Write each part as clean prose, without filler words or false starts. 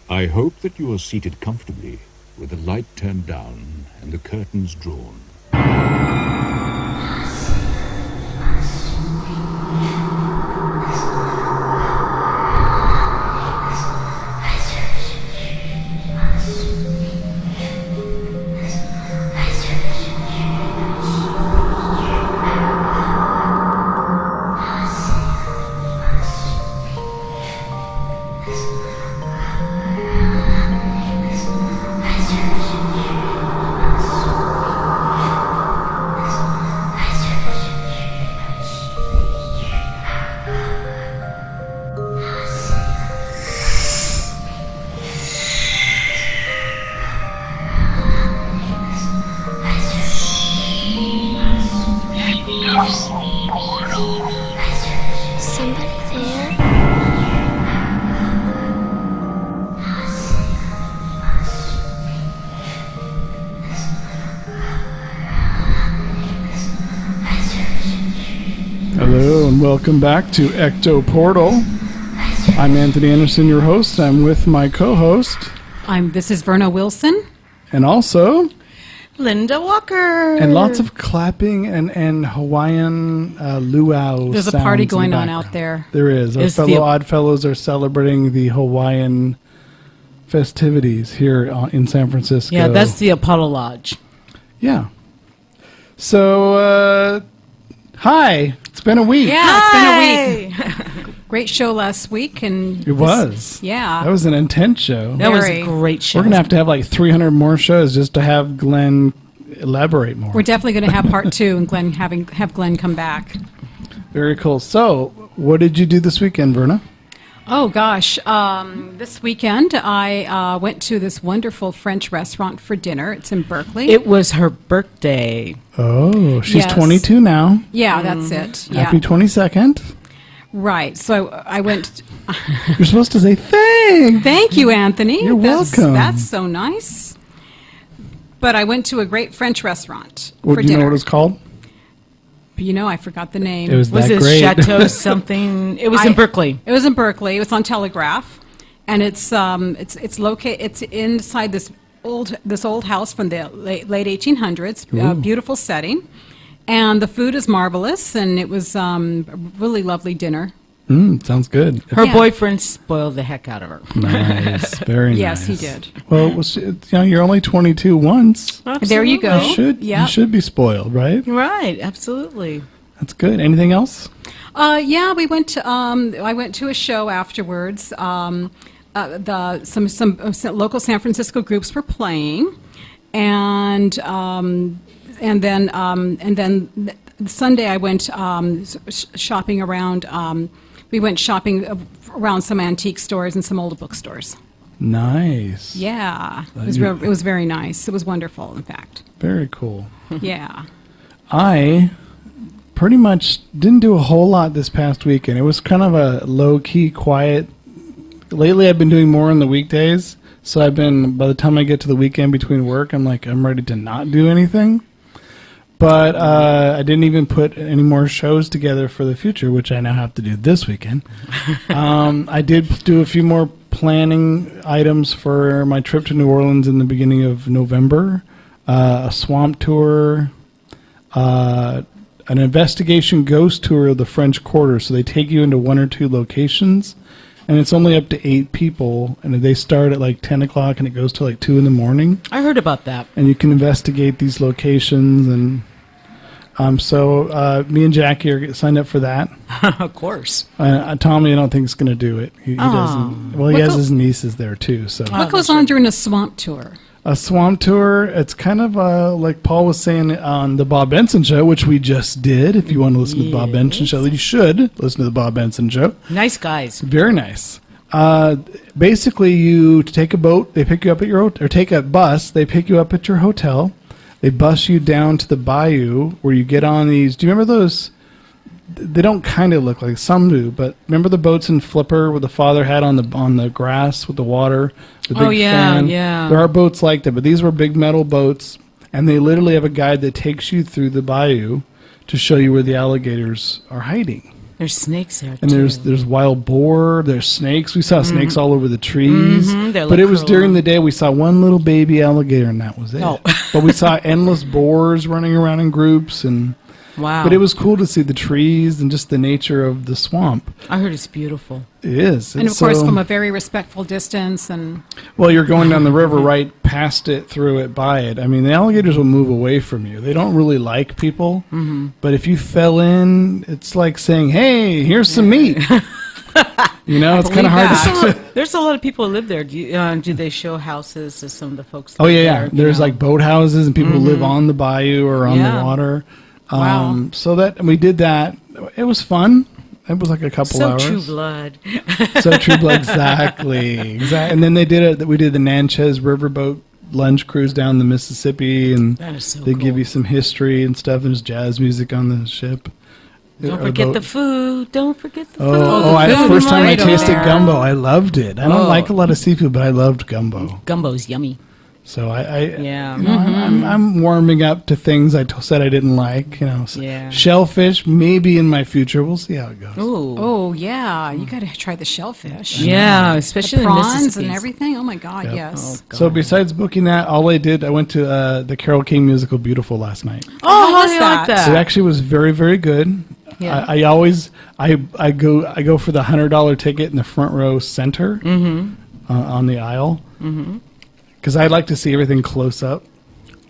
I hope that you are seated comfortably, with the light turned down and the curtains drawn. Somebody there? Hello and welcome back to Ecto Portal. I'm Anthony Anderson, your host. I'm with my co-host. This is Verna Wilson. And also... Linda Walker. And lots of clapping and Hawaiian luau. There's a party going on out there. There is. Our fellow Oddfellows are celebrating the Hawaiian festivities here in San Francisco. Yeah, that's the Apollo Lodge. Yeah. So, hi. It's been a week. Yeah, it's been a week. Great show last week. And it was. Yeah. That was an intense show. That was a great show. We're going to have like 300 more shows just to have Glenn elaborate more. We're definitely going to have part two and Glenn have Glenn come back. Very cool. So, what did you do this weekend, Verna? Oh, gosh. This weekend, I went to this wonderful French restaurant for dinner. It's in Berkeley. It was her birthday. Oh, she's Yes. 22 now. Yeah, that's it. Yeah. Happy 22nd. Right. So I went... You're supposed to say thanks. Thank you, Anthony. You're welcome. That's so nice. But I went to a great French restaurant Well, for do you dinner. know what it's called? You know, I forgot the name. It was Was that it great. Chateau something? It was in Berkeley. It was in Berkeley. It was on Telegraph, and it's located. It's inside this old house from the late 1800s. Beautiful setting, and the food is marvelous. And it was a really lovely dinner. Sounds good. Her Yeah. boyfriend spoiled the heck out of her. Nice. Very nice. Yes, he did. Well, you're only 22 once. There you go. You should be spoiled, right? Right, absolutely. That's good. Anything else? Yeah, we went to. I went to a show afterwards. Some local San Francisco groups were playing, and then Sunday I went shopping around. We went shopping around some antique stores and some old bookstores. Nice. Yeah, it was very nice. It was wonderful, in fact. Very cool. Yeah. I pretty much didn't do a whole lot this past weekend. It was kind of a low-key, quiet. Lately, I've been doing more on the weekdays. So by the time I get to the weekend between work, I'm ready to not do anything. But I didn't even put any more shows together for the future, which I now have to do this weekend. I did do a few more planning items for my trip to New Orleans in the beginning of November. A swamp tour, an investigation ghost tour of the French Quarter. So they take you into one or two locations, and it's only up to 8 people, and they start at like 10 o'clock and it goes to like 2 in the morning. I heard about that. And you can investigate these locations, and so me and Jackie are signed up for that. Of course. Tommy, I don't think is going to do it. He doesn't. Well, he has his nieces there too. So What goes on during a swamp tour? a swamp tour. It's kind of like Paul was saying on the Bob Benson Show, which we just did. If you want to listen to the Bob Benson Show, you should listen to the Bob Benson Show. Nice guys. Very nice. Basically, you take a boat, they pick you up at your hotel, or take a bus, they pick you up at your hotel. They bus you down to the bayou where you get on these. Do you remember those? They don't kind of look like, some do, but remember the boats in Flipper with the father had on the grass with the water? The big fan? Yeah. There are boats like that, but these were big metal boats, and they literally have a guide that takes you through the bayou to show you where the alligators are hiding. There's snakes there, And too. there's wild boar, there's snakes. We saw snakes all over the trees. They're But like it was during curling. the day we saw one little baby alligator, and that was it. Oh. But we saw endless boars running around in groups, and Wow. but it was cool to see the trees and just the nature of the swamp. I heard it's beautiful. It is. And of course, from a very respectful distance. And Well, you're going down the river right past it, through it, by it. I mean, the alligators will move away from you. They don't really like people. But if you fell in, it's like saying, hey, here's some meat. You know, it's kind of hard to... There's a lot of people who live there. Do they show houses to some of the folks? Oh, live yeah, yeah. there, you There's know? like boathouses and people who live on the bayou or on Yeah. the water. Wow. So that we did that. It was fun. It was like a couple So hours. True Blood. So True Blood, exactly. And then we did the Natchez riverboat lunch cruise down the Mississippi, and That is so they give cool. you some history and stuff. There's jazz music on the ship. Don't Or forget boat. the food. Don't forget the food. food First time I right over tasted there. gumbo, I loved it. I don't Oh. like a lot of seafood, but I loved gumbo. Gumbo's yummy. So I Yeah. you know, I'm warming up to things I said I didn't like. You know, Yeah. shellfish maybe in my future. We'll see how it goes. Ooh. oh yeah, you got to try the shellfish. Yeah, especially The the prawns Mississippi. and everything. Oh my God, Yep. yes. So besides booking that, all I did, I went to the Carole King musical "Beautiful" last night. Oh, How how was do you like that? that? It actually was very, very good. Yeah. I always I go for the $100 ticket in the front row center on the aisle because I like to see everything close up.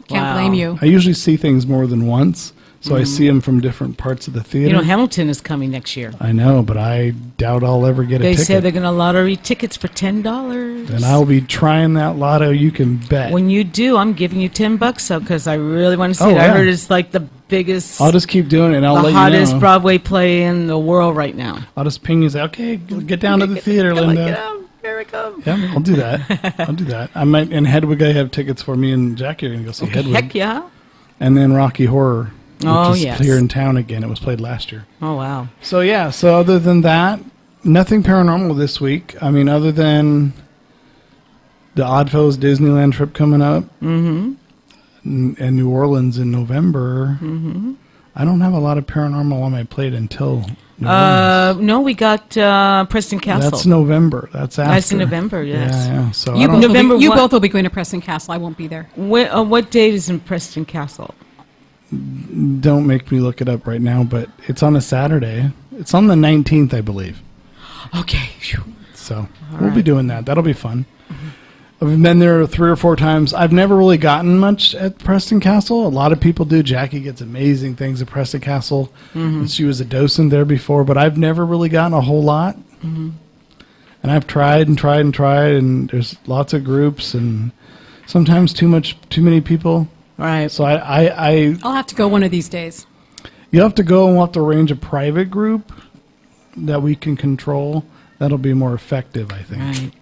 Can't Wow. blame you. I usually see things more than once, so I see them from different parts of the theater. You know, Hamilton is coming next year. I know, but I doubt I'll ever get a They ticket. said they're going to lottery tickets for $10. And I'll be trying that lotto. You can bet. When you do, I'm giving you $10 up because I really want to see Oh, it. I yeah. heard it's like the biggest, I'll just keep doing it, and I'll the let hottest you know. Broadway play in the world right now. I'll just ping you and say, okay, get down to the theater, Get Linda. out. Here I come. Yeah, I'll do that. I'll do that. I might. And Hedwig, I have tickets for me and Jackie are going to go see Hedwig. Heck yeah. And then Rocky Horror, which Oh, is yes. here in town again. It was played last year. Oh, wow. So, yeah. So, other than that, nothing paranormal this week. I mean, other than the Oddfellows Disneyland trip coming up and New Orleans in November, I don't have a lot of paranormal on my plate until New Orleans. No, we got Preston Castle. That's November. That's after. That's in November, yes. Yeah, yeah. So, I You, don't, both, November will be, you what? both will be going to Preston Castle. I won't be there. What date is in Preston Castle? don't make me look it up right now, but it's on a Saturday. It's on the 19th, I believe. Okay. Phew. So we'll be doing that. That'll be fun. I've been there 3 or 4 times. I've never really gotten much at Preston Castle. A lot of people do. Jackie gets amazing things at Preston Castle. She was a docent there before, but I've never really gotten a whole lot. And I've tried and tried and tried, and there's lots of groups, and sometimes too many people. Right. So I I'll have to go one of these days. you have to go and we'll have to arrange a private group that we can control. That'll be more effective, I think. Right.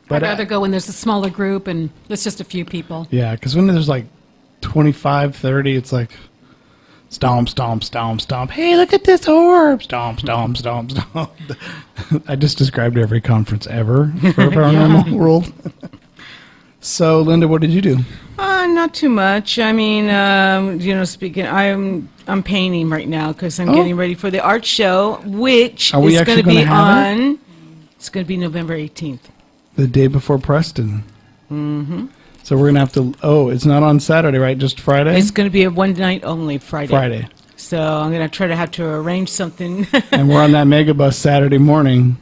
But I'd rather go when there's a smaller group and it's just a few people. yeah, because when there's like 25, 30, it's like stomp, stomp, stomp, stomp. Hey, look at this orb! Stomp, stomp, stomp, stomp. I just described every conference ever for Paranormal World. So, Linda, what did you do? Not too much. I mean, speaking, I'm painting right now because I'm Oh. getting ready for the art show, which Are we is actually going to be gonna have it? on. It's going to be November 18th. The day before Preston. Mm-hmm. So we're going to have to... Oh, it's not on Saturday, right? Just Friday? It's going to be a one night only Friday. Friday. So I'm going to try to have to arrange something. And we're on that mega bus Saturday morning.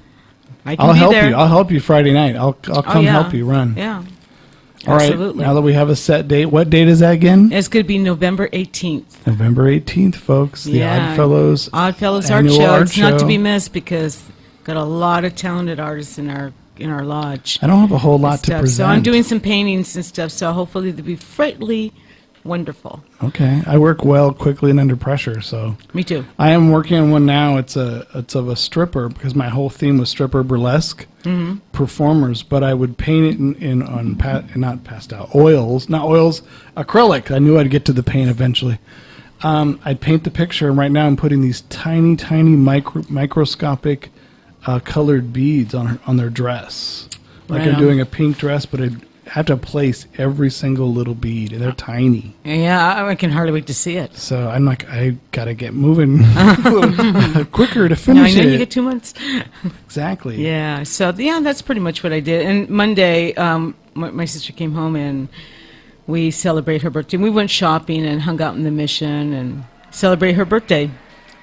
I can I'll be help there. you. I'll help you Friday night. I'll come yeah. help you run. Yeah. All right. Absolutely. Now that we have a set date, what date is that again? It's going to be November 18th. November 18th, folks. The Yeah. Oddfellows. Oddfellows Art Annual Show. art It's not to show. be missed because got a lot of talented artists in our lodge. I don't have a whole lot to Stuff. present. So I'm doing some paintings and stuff. So hopefully they'll be frightfully wonderful. Okay. I work well, quickly, and under pressure. So Me too. I am working on one now. It's of a stripper because my whole theme was stripper burlesque performers. But I would paint it not pastel oils, not oils, acrylic. I knew I'd get to the paint eventually. I'd paint the picture, and right now I'm putting these tiny, tiny microscopic colored beads on their dress. Like Right I'm on. doing a pink dress, but have to place every single little bead, and they're tiny. Yeah, I can hardly wait to see it. So I'm like, I gotta get moving quicker to No, finish I know it. you get 2 months. Exactly. Yeah, so that's pretty much what I did. And Monday, my sister came home and we celebrate her birthday. We went shopping and hung out in the Mission and celebrate her birthday.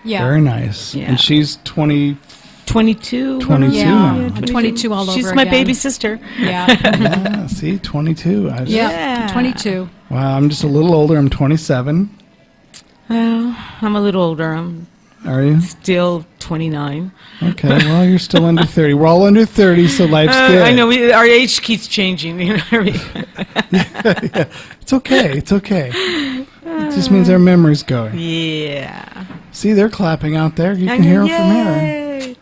Yeah. Very nice. Yeah. And she's 22. 22 Yeah, now. 22 all over She's my again. baby sister. Yeah. Yeah, see, 22. Yeah. 22. Wow, I'm just a little older. I'm 27. Well, I'm a little older. I'm Are you? still 29. Okay, well, you're still under 30. We're all under 30, so life's good. I know our age keeps changing. You know what I mean? It's okay. It's okay. It just means our memory's going. Yeah. See, they're clapping out there. You can hear them from here. Yay.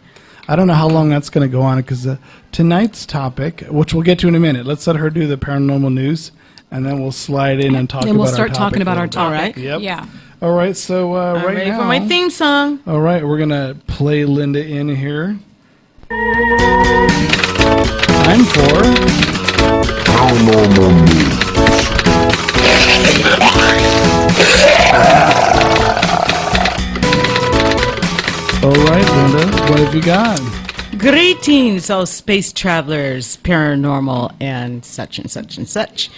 I don't know how long that's going to go on because tonight's topic, which we'll get to in a minute, let's let her do the paranormal news, and then we'll slide in and talk about our topic. And we'll start talking about our a little topic. All right. Yep. Yeah. bit. All right, so I'm right ready now, for my theme song. all right, we're going to play Linda in here. Time for Paranormal news. All right, Linda, what have you got? Greetings, all space travelers, paranormal, and such and such and such.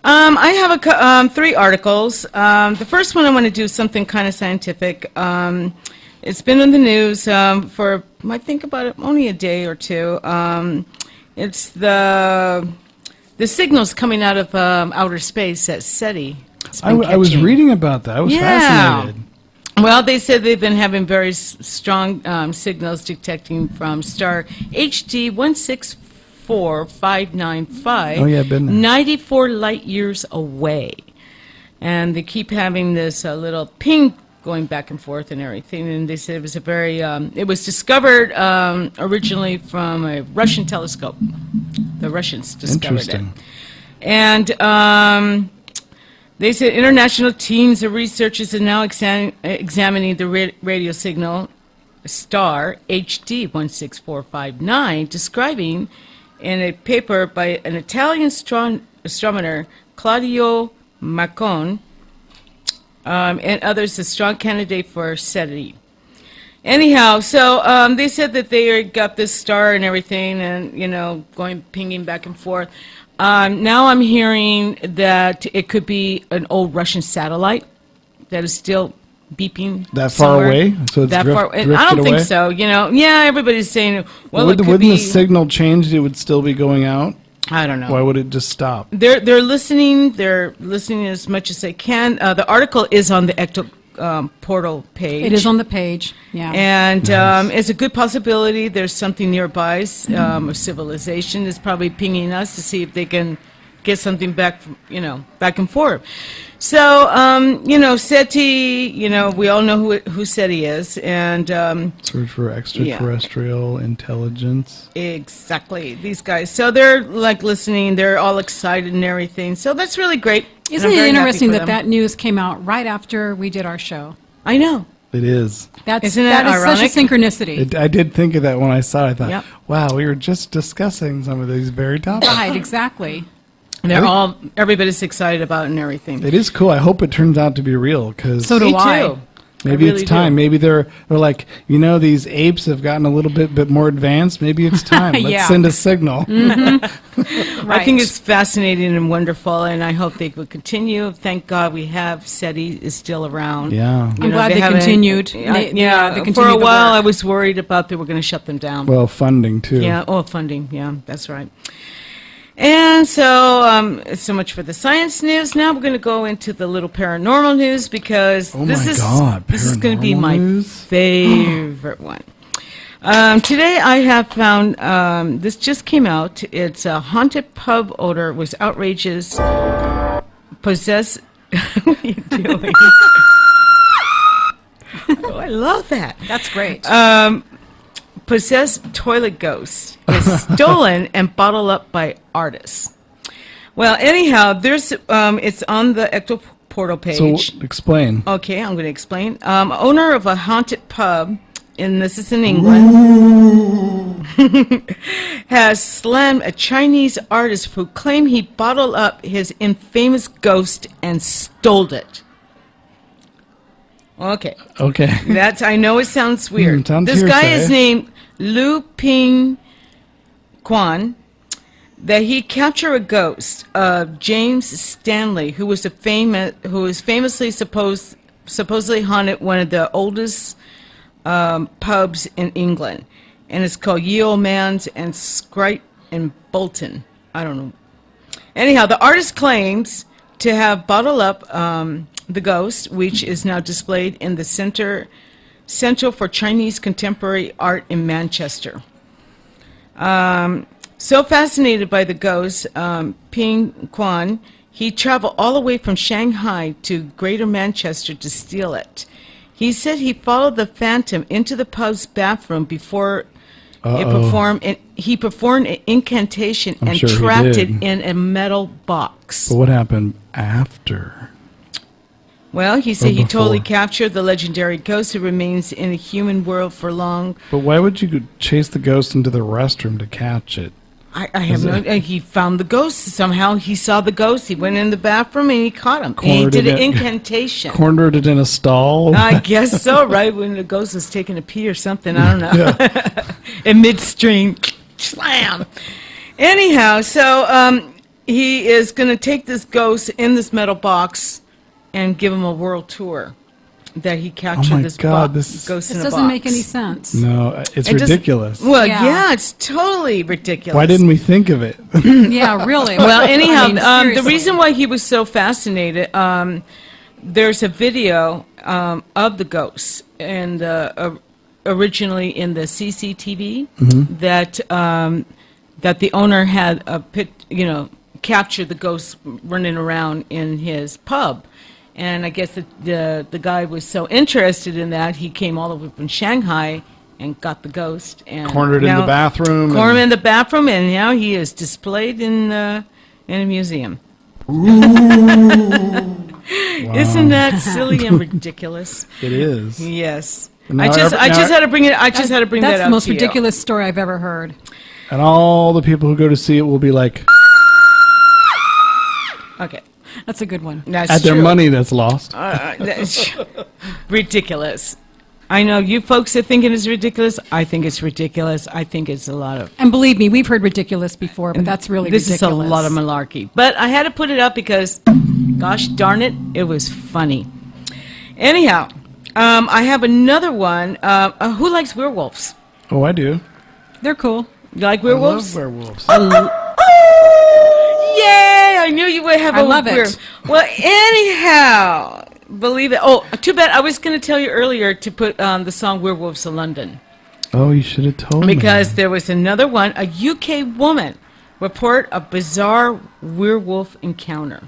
I have 3 articles. The first one I want to do something kind of scientific. It's been in the news for, I think, about only a day or two. It's the signals coming out of outer space at SETI. I was reading about that. I was fascinated. Well, they said they've been having very strong signals detecting from star HD 164595. Oh, yeah, I've been there. 94 light years away. And they keep having this little ping going back and forth and everything. And they said it was a very, it was discovered originally from a Russian telescope. The Russians discovered Interesting. it. And they said international teams of researchers are now examining the radio signal star HD 16459, describing in a paper by an Italian astronomer Claudio Maccone and others, a strong candidate for SETI. Anyhow, so they said that they got this star and everything, and going pinging back and forth. Now I'm hearing that it could be an old Russian satellite that is still beeping That far somewhere. away? So it's that far. drifted I don't think away? so. Yeah, everybody's saying, well, it could Wouldn't be. the signal change? It would still be going out? I don't know. Why would it just stop? They're listening. They're listening as much as they can. The article is on the Ecto portal page. It is on the page. Yeah. And it's a good possibility there's something nearby, a civilization that's probably pinging us to see if they can get something back, back and forth. So, SETI, we all know who SETI is. And Search for extraterrestrial intelligence. exactly, these guys. So they're like listening. They're all excited and everything. So that's really great. and Isn't I'm it very happy interesting for that them. that news came out right after we did our show? I know. It is. Isn't that that is ironic? such a synchronicity. I did think of that when I saw it. I thought, Yep. wow, we were just discussing some of these very topics. Right, exactly. Everybody's excited about it and everything. It is cool. I hope it turns out to be real because So do Me I. too. maybe I it's really time. do. Maybe they're like, these apes have gotten a little bit more advanced. Maybe it's time. Let's Yeah. send a signal. I think it's fascinating and wonderful, and I hope they will continue. Thank God we have SETI is still around. Yeah. I'm glad they haven't- continued. Yeah, They for continued a the while work. I was worried about they were going to shut them down. Well, funding too. Yeah, funding. Yeah, that's right. And so, so much for the science news. Now we're going to go into the little paranormal news because Oh this my is God, this is going to be paranormal my news? favorite one. Today I have found this just came out. It's a haunted pub odor was outrageous. Possess. What are you doing? Oh, I love that. That's great. Possessed toilet ghost is stolen and bottled up by artists. Well, anyhow, there's it's on the Ecto portal So page. explain. Okay, I'm going to explain. Owner of a haunted pub and this is in England, has slammed a Chinese artist who claimed he bottled up his infamous ghost and stole it. Okay. Okay. That's, I know it sounds weird. Sounds This guy hearsay. is named Lu Ping Quan. That he captured a ghost of James Stanley, who was famously supposedly haunted one of the oldest pubs in England, and it's called Ye Olde Man's and Skrite and Bolton. I don't know. Anyhow, the artist claims to have bottled up the ghost, which is now displayed in the Centre for Chinese Contemporary Art in Manchester. So fascinated by the ghost, Ping Quan, he traveled all the way from Shanghai to Greater Manchester to steal it. He said he followed the phantom into the pub's bathroom before it performed. He performed an incantation and sure he trapped did. it in a metal box. But what happened after? Well, he said Or he totally before? captured the legendary ghost who remains in the human world for long. But why would you chase the ghost into the restroom to catch it? I have no. He found the ghost somehow. He saw the ghost. He went in the bathroom and he caught him. And he Cornered did an it- incantation. Cornered it in a stall? I guess so, right? When the ghost was taking a pee or something. I don't know. In midstream, slam. Anyhow, so he is going to take this ghost in this metal box and give him a world tour. That he captured Oh my this God, this is- ghost in This a box. doesn't make any sense. No, it's It just- ridiculous. Well, Yeah. yeah, it's totally ridiculous. Why didn't we think of it? Yeah, really. Well, anyhow, I mean, the seriously. reason why he was so fascinated, there's a video of the ghost, and originally in the CCTV that that the owner had captured the ghost running around in his pub. And I guess the guy was so interested in that, he came all the way from Shanghai and got the ghost. And Cornered in the bathroom. Cornered and- in the bathroom, and now he is displayed in a museum. Isn't that silly and ridiculous? It is. Yes. And I now just had to bring it. I just had to bring That's that the out most to you. ridiculous story I've ever heard. And all the people who go to see it will be like, Okay, That's a good one. that's at their true. money that's lost. That's ridiculous. I know you folks are thinking it's ridiculous. I think it's ridiculous. I think it's a lot of. And believe me, we've heard ridiculous before, but that's really This ridiculous. is a lot of malarkey. But I had to put it up because, gosh darn it, it was funny. Anyhow, I have another one. Who likes werewolves? Oh, I do. They're cool. You like I werewolves? love werewolves. Yay! I knew you would have I a love it. werewolf. Well, anyhow, believe it. Oh, too bad. I was going to tell you earlier to put the song Werewolves of London. Oh, you should have told me. Because there was another one, a UK woman report a bizarre werewolf encounter.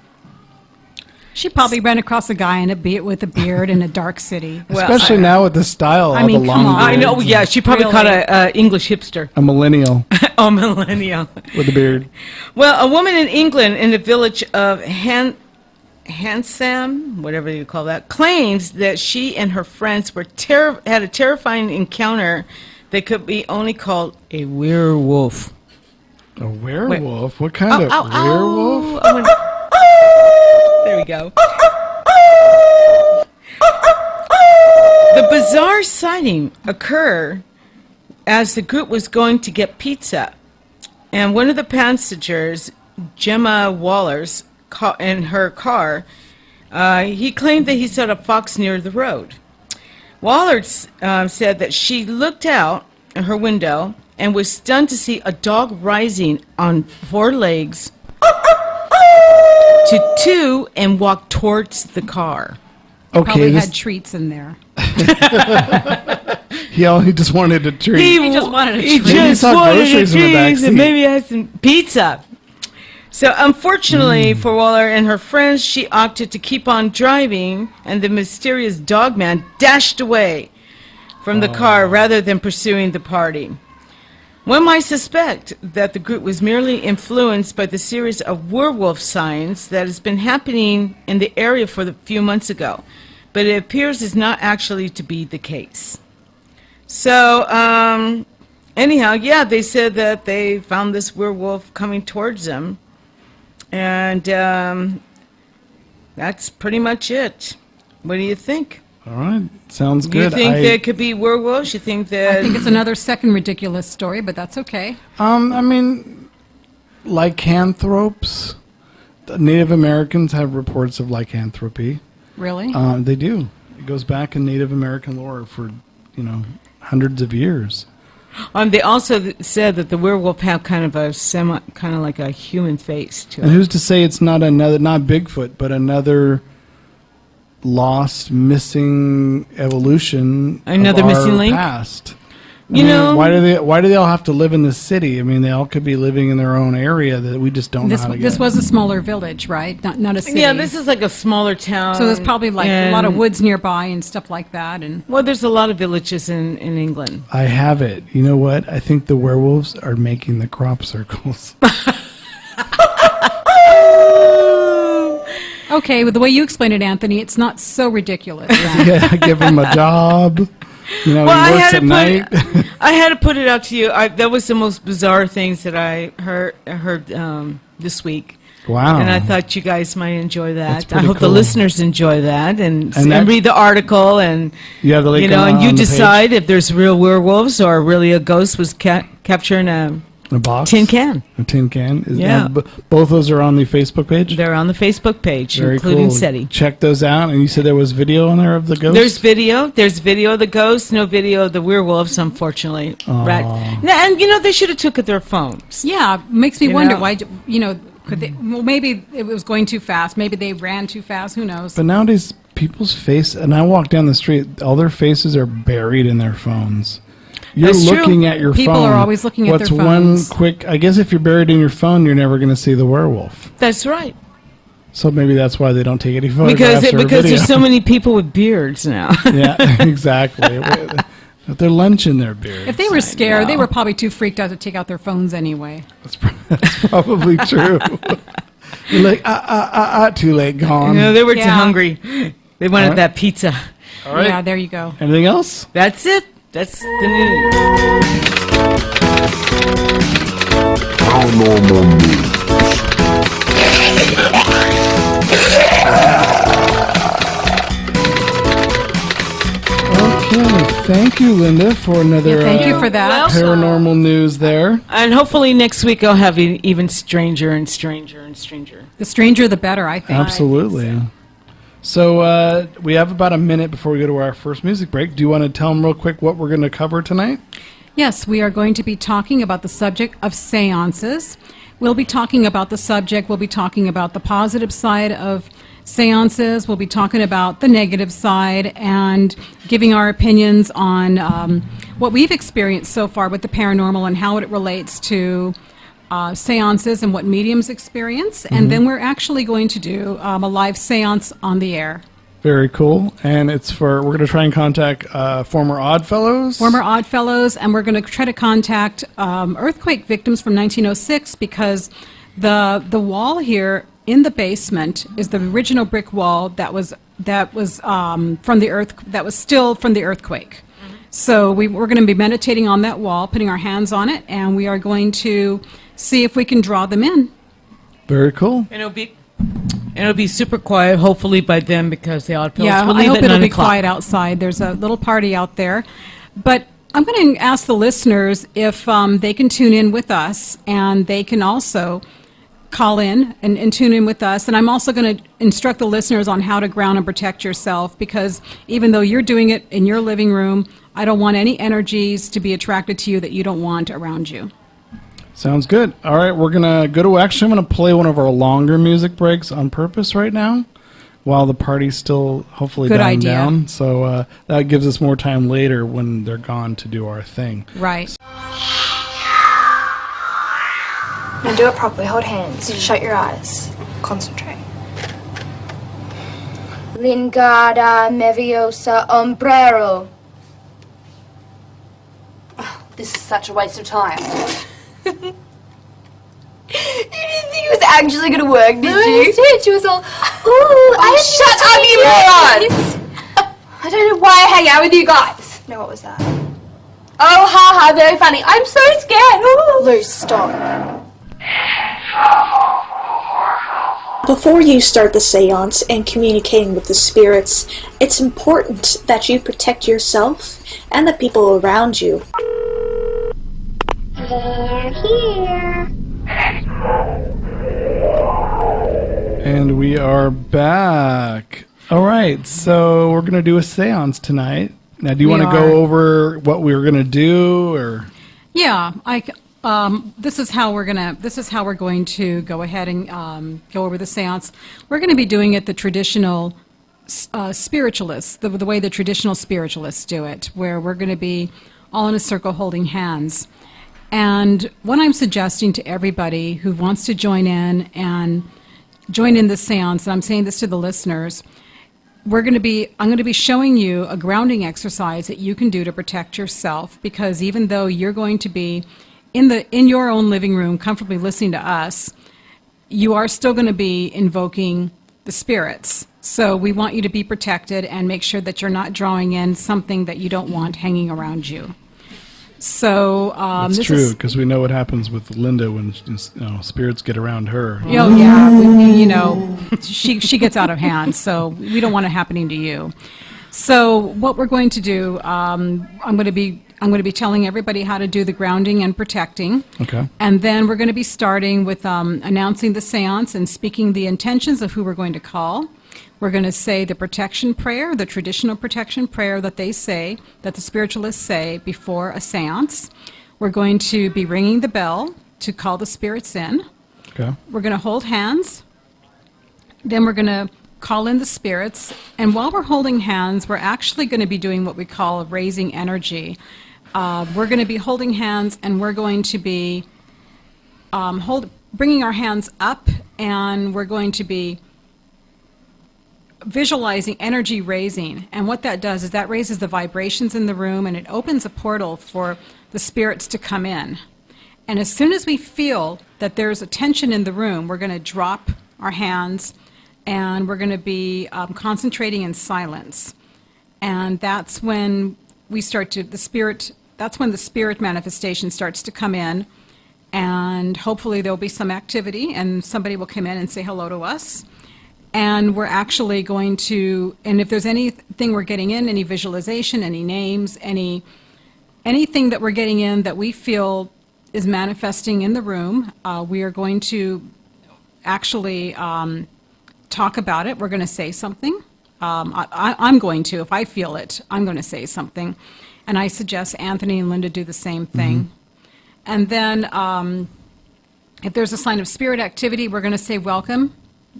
She probably ran across a guy with a beard in a dark city. Especially now with the style I of mean, the come long on. I know, beards. yeah, she probably Really? caught a English hipster. A millennial A millennial. with a beard. Well, a woman in England in the village of Hansam, whatever you call that, claims that she and her friends had a terrifying encounter that could be only called a werewolf. A werewolf? What kind of werewolf? werewolf? There we go. The bizarre sighting occurred as the group was going to get pizza, and one of the passengers, Gemma Waller's, in her car, he claimed that he saw a fox near the road. Waller said that she looked out her window and was stunned to see a dog rising on 4 legs to 2 and walk towards the car. Okay, Probably this, had treats in there. he just wanted a treat. He just wanted a He treat. Maybe he just saw wanted groceries a in the back treat seat. and maybe had some pizza. So unfortunately for Waller and her friends, she opted to keep on driving, and the mysterious dog man dashed away from the car rather than pursuing the party. One might suspect that the group was merely influenced by the series of werewolf sightings that has been happening in the area for a few months ago, but it appears is not actually to be the case. So, anyhow, yeah, they said that they found this werewolf coming towards them. And that's pretty much it. What do you think? All right, sounds You good. think there could be werewolves? You think that... I think it's another second ridiculous story, but that's okay. I mean, lycanthropes. The Native Americans have reports of lycanthropy. Really? They do. It goes back in Native American lore for, hundreds of years. They also said that the werewolf had kind of like a human face to And it. who's to say it's not Bigfoot, but another lost, missing evolution Another of missing our link? past. You know- why do they all have to live in this city? I mean, they all could be living in their own area that we just don't know how to get. This was a smaller village, right? Not a city. Yeah, this is like a smaller town. So there's probably like a lot of and- woods nearby and stuff like that. And Well, there's a lot of villages in England. I have it. You know what? I think the werewolves are making the crop circles. okay, with the way you explain it, Anthony, it's not so ridiculous. Yeah, give them a job. He works at night. I had to put it out to you. That was the most bizarre things that I heard this week. Wow. And I thought you guys might enjoy That's that. I pretty hope cool. the listeners enjoy that and that- read the article and You have the link and on you the decide if there's real werewolves or really a ghost was capturing a A box? tin can. A tin can? Yeah. Both those are on the Facebook page? They're on the Facebook page, Very including cool. SETI. Check those out. And you said there was video on there of the ghost? There's video. There's video of the ghosts. No video of the werewolves, unfortunately. And they should have took their phones. Yeah, makes me You wonder know? why. Could they? Well, maybe it was going too fast. Maybe they ran too fast. Who knows? But nowadays, people's face, and I walk down the street, all their faces are buried in their phones. You're That's true. looking at your phone. People are always looking at their phones. What's one quick, I guess if you're buried in your phone, you're never going to see the werewolf. That's right. So maybe that's why they don't take any photographs or Because video. there's so many people with beards now. Yeah, exactly. With their lunch in their beard. If they were scared, they know. were probably too freaked out to take out their phones anyway. That's probably true. You're like, too late, gone. They were too Yeah. hungry. They wanted right. that pizza. All right. Yeah, there you go. Anything else? That's it. That's the news. Paranormal news. Okay, thank you, Linda, for another Thank you for that. paranormal news there. And hopefully next week I'll have even stranger and stranger and stranger. The stranger, the better, I think. Absolutely. So we have about a minute before we go to our first music break. Do you want to tell them real quick what we're going to cover tonight? Yes, we are going to be talking about the subject of seances. We'll be talking about the subject. We'll be talking about the positive side of seances. We'll be talking about the negative side and giving our opinions on what we've experienced so far with the paranormal and how it relates to seances and what mediums experience. And then we're actually going to do a live seance on the air. Very cool. And we're going to try and contact former Oddfellows. Former Oddfellows, and we're going to try to contact earthquake victims from 1906 because the wall here in the basement is the original brick wall that was from the earth that was still from the earthquake. So we're going to be meditating on that wall, putting our hands on it, and we are going to see if we can draw them in. Very cool. And it'll be super quiet, hopefully by then, because the Odd Pills Yeah, will I leave hope at it'll 9 be o'clock. quiet outside. There's a little party out there. But I'm going to ask the listeners if they can tune in with us, and they can also call in and tune in with us. And I'm also going to instruct the listeners on how to ground and protect yourself, because even though you're doing it in your living room, I don't want any energies to be attracted to you that you don't want around you. Sounds good. All right, we're going to go to, actually, I'm going to play one of our longer music breaks on purpose right now while the party's still hopefully Good dying idea. down. So that gives us more time later when they're gone to do our thing. Right. Now do it properly. Hold hands. Shut your eyes. Concentrate. Lingada Meviosa Ombrero. This is such a waste of time. You didn't think it was actually going to work, did No, you? you did. She was all, ooh, shut up, you moron! I don't know why I hang out with you guys. No, what was that? Oh, haha, very funny. I'm so scared. Ooh. Lou, stop. Before you start the seance and communicating with the spirits, it's important that you protect yourself and the people around you. They're here. And we are back. All right, so we're going to do a seance tonight. Now, do you want to go over what we were going to do, or? Yeah, this is how we're going to go ahead and go over the seance. We're going to be doing it the traditional spiritualists, the way the traditional spiritualists do it, where we're going to be all in a circle holding hands. And what I'm suggesting to everybody who wants to join in the seance, and I'm saying this to the listeners, I'm going to be showing you a grounding exercise that you can do to protect yourself, because even though you're going to be in your own living room comfortably listening to us, you are still going to be invoking the spirits. So we want you to be protected and make sure that you're not drawing in something that you don't want hanging around you. So That's true, because we know what happens with Linda when spirits get around her. Oh yeah, she gets out of hand, so we don't want it happening to you. So what we're going to do, I'm going to be telling everybody how to do the grounding and protecting. Okay. And then we're going to be starting with announcing the seance and speaking the intentions of who we're going to call. We're going to say the protection prayer, the traditional protection prayer that they say, that the spiritualists say before a seance. We're going to be ringing the bell to call the spirits in. Okay. We're going to hold hands. Then we're going to call in the spirits. And while we're holding hands, we're actually going to be doing what we call raising energy. We're going to be holding hands, and we're going to be bringing our hands up, and we're going to be visualizing energy raising. And what that does is that raises the vibrations in the room, and it opens a portal for the spirits to come in. And as soon as we feel that there's a tension in the room, we're going to drop our hands, and we're going to be concentrating in silence. And that's when we start to, that's when the spirit manifestation starts to come in, and hopefully there'll be some activity, and somebody will come in and say hello to us. And we're actually going to, and if there's anything we're getting in, any visualization, any names, anything that we're getting in that we feel is manifesting in the room, we are going to actually talk about it. We're going to say something. I'm going to, if I feel it, I'm going to say something. And I suggest Anthony and Linda do the same thing. Mm-hmm. And then if there's a sign of spirit activity, we're going to say welcome.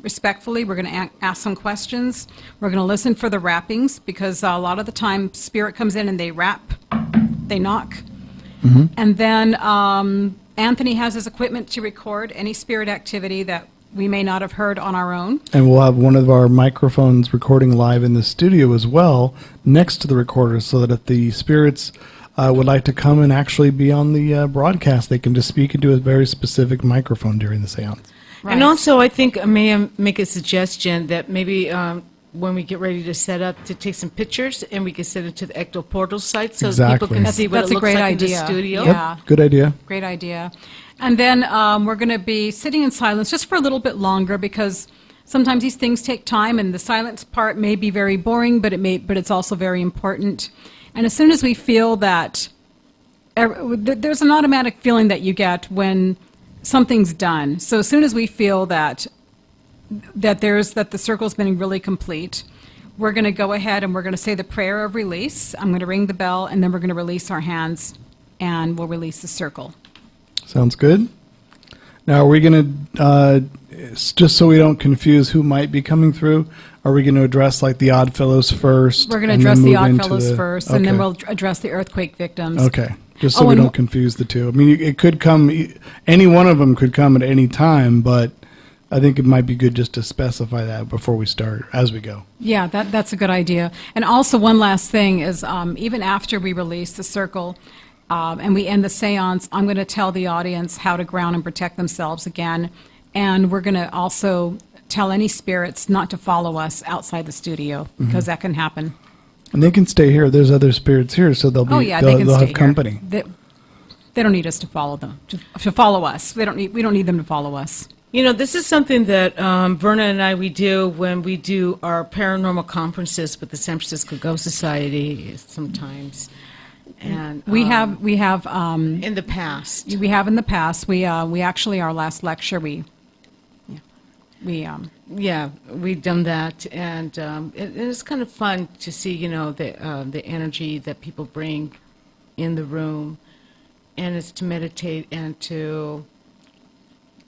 Respectfully, we're going to ask some questions. We're going to listen for the rappings, because a lot of the time spirit comes in and they rap, they knock. Mm-hmm. And then Anthony has his equipment to record any spirit activity that we may not have heard on our own. And we'll have one of our microphones recording live in the studio as well, next to the recorder, so that if the spirits would like to come and actually be on the broadcast, they can just speak into a very specific microphone during the seance. Right. And also, I think I may make a suggestion that maybe when we get ready to set up, to take some pictures, and we can send it to the Ecto portal site so people can see what it looks like in the studio. Yeah. Yep. Good idea. Great idea. And then we're going to be sitting in silence just for a little bit longer, because sometimes these things take time, and the silence part may be very boring, but it's also very important. And as soon as we feel that, there's an automatic feeling that you get when something's done. So as soon as we feel that the circle's been really complete, we're going to go ahead and we're going to say the prayer of release. I'm going to ring the bell, and then we're going to release our hands, and we'll release the circle. Sounds good. Now, are we going to, just so we don't confuse who might be coming through, are we going to address like the Odd Fellows first? We're going to address the Odd Fellows first, and then we'll address the earthquake victims. Okay. Just so we don't confuse the two. I mean, it could come, any one of them could come at any time, but I think it might be good just to specify that before we start, as we go. Yeah, that's a good idea. And also one last thing is, even after we release the circle and we end the seance, I'm going to tell the audience how to ground and protect themselves again. And we're going to also tell any spirits not to follow us outside the studio, because that can happen. And they can stay here. There's other spirits here, so they'll be. they They'll can have stay company. here. They don't need us to follow them, to follow us. We don't need them to follow us. You know, this is something that Verna and I, we do when we do our paranormal conferences with the San Francisco Ghost Society sometimes. And We have in the past. We have in the past. We actually, our last lecture, Yeah, we've done that, and it's kind of fun to see, you know, the energy that people bring in the room, and it's to meditate and to,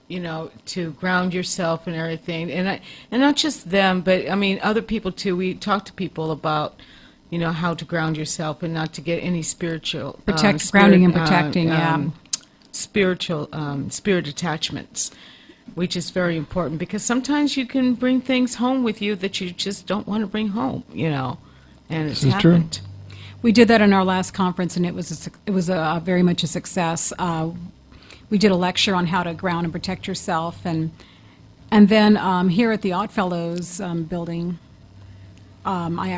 you know, to ground yourself and everything, and not just them, but I mean other people too. We talk to people about, you know, how to ground yourself and not to get any spiritual grounding and protecting, spiritual spirit attachments, which is very important because sometimes you can bring things home with you that you just don't want to bring home, you know, and it's happened. True. We did that in our last conference, and it was very much a success. We did a lecture on how to ground and protect yourself, and then here at the Oddfellows building, I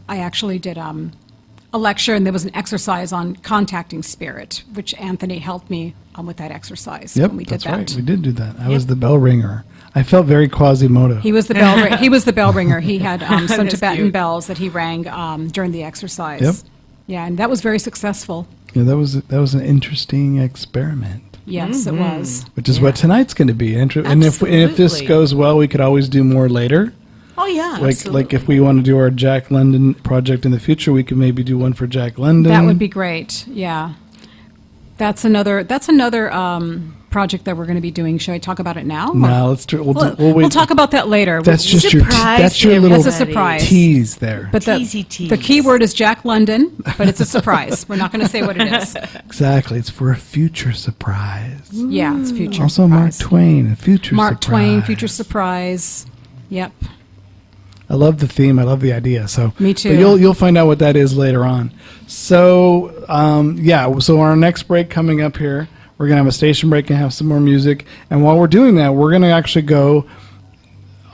actually did a lecture, and there was an exercise on contacting spirit, which Anthony helped me with that exercise. Yep, when we did that's that. right. We did do that. I was the bell ringer. I felt very Quasimodo. He was the bell. He was the bell ringer. He had some That's Tibetan cute. bells that he rang during the exercise. Yep. Yeah, and that was very successful. Yeah, that was an interesting experiment. Yes, it was. Which is what tonight's going to be. And if this Absolutely. goes well, we could always do more later. Oh yeah, Like if we want to do our Jack London project in the future, we could maybe do one for Jack London. That would be great. Yeah, that's another project that we're going to be doing. Should I talk about it now? No, we'll wait. We'll talk about that later. That's We'll- just your little That's a surprise. tease there. But Teasy tease. the key word is Jack London, but it's a surprise. We're not going to say what it is. Exactly, it's for a future surprise. Yeah, it's future. Also, Mark surprise. Twain, a future Mark surprise. Twain, future surprise. Yep. I love the theme. I love the idea. So Me too. But you'll find out what that is later on. So So our next break coming up here, we're gonna have a station break and have some more music. And while we're doing that, we're gonna actually go,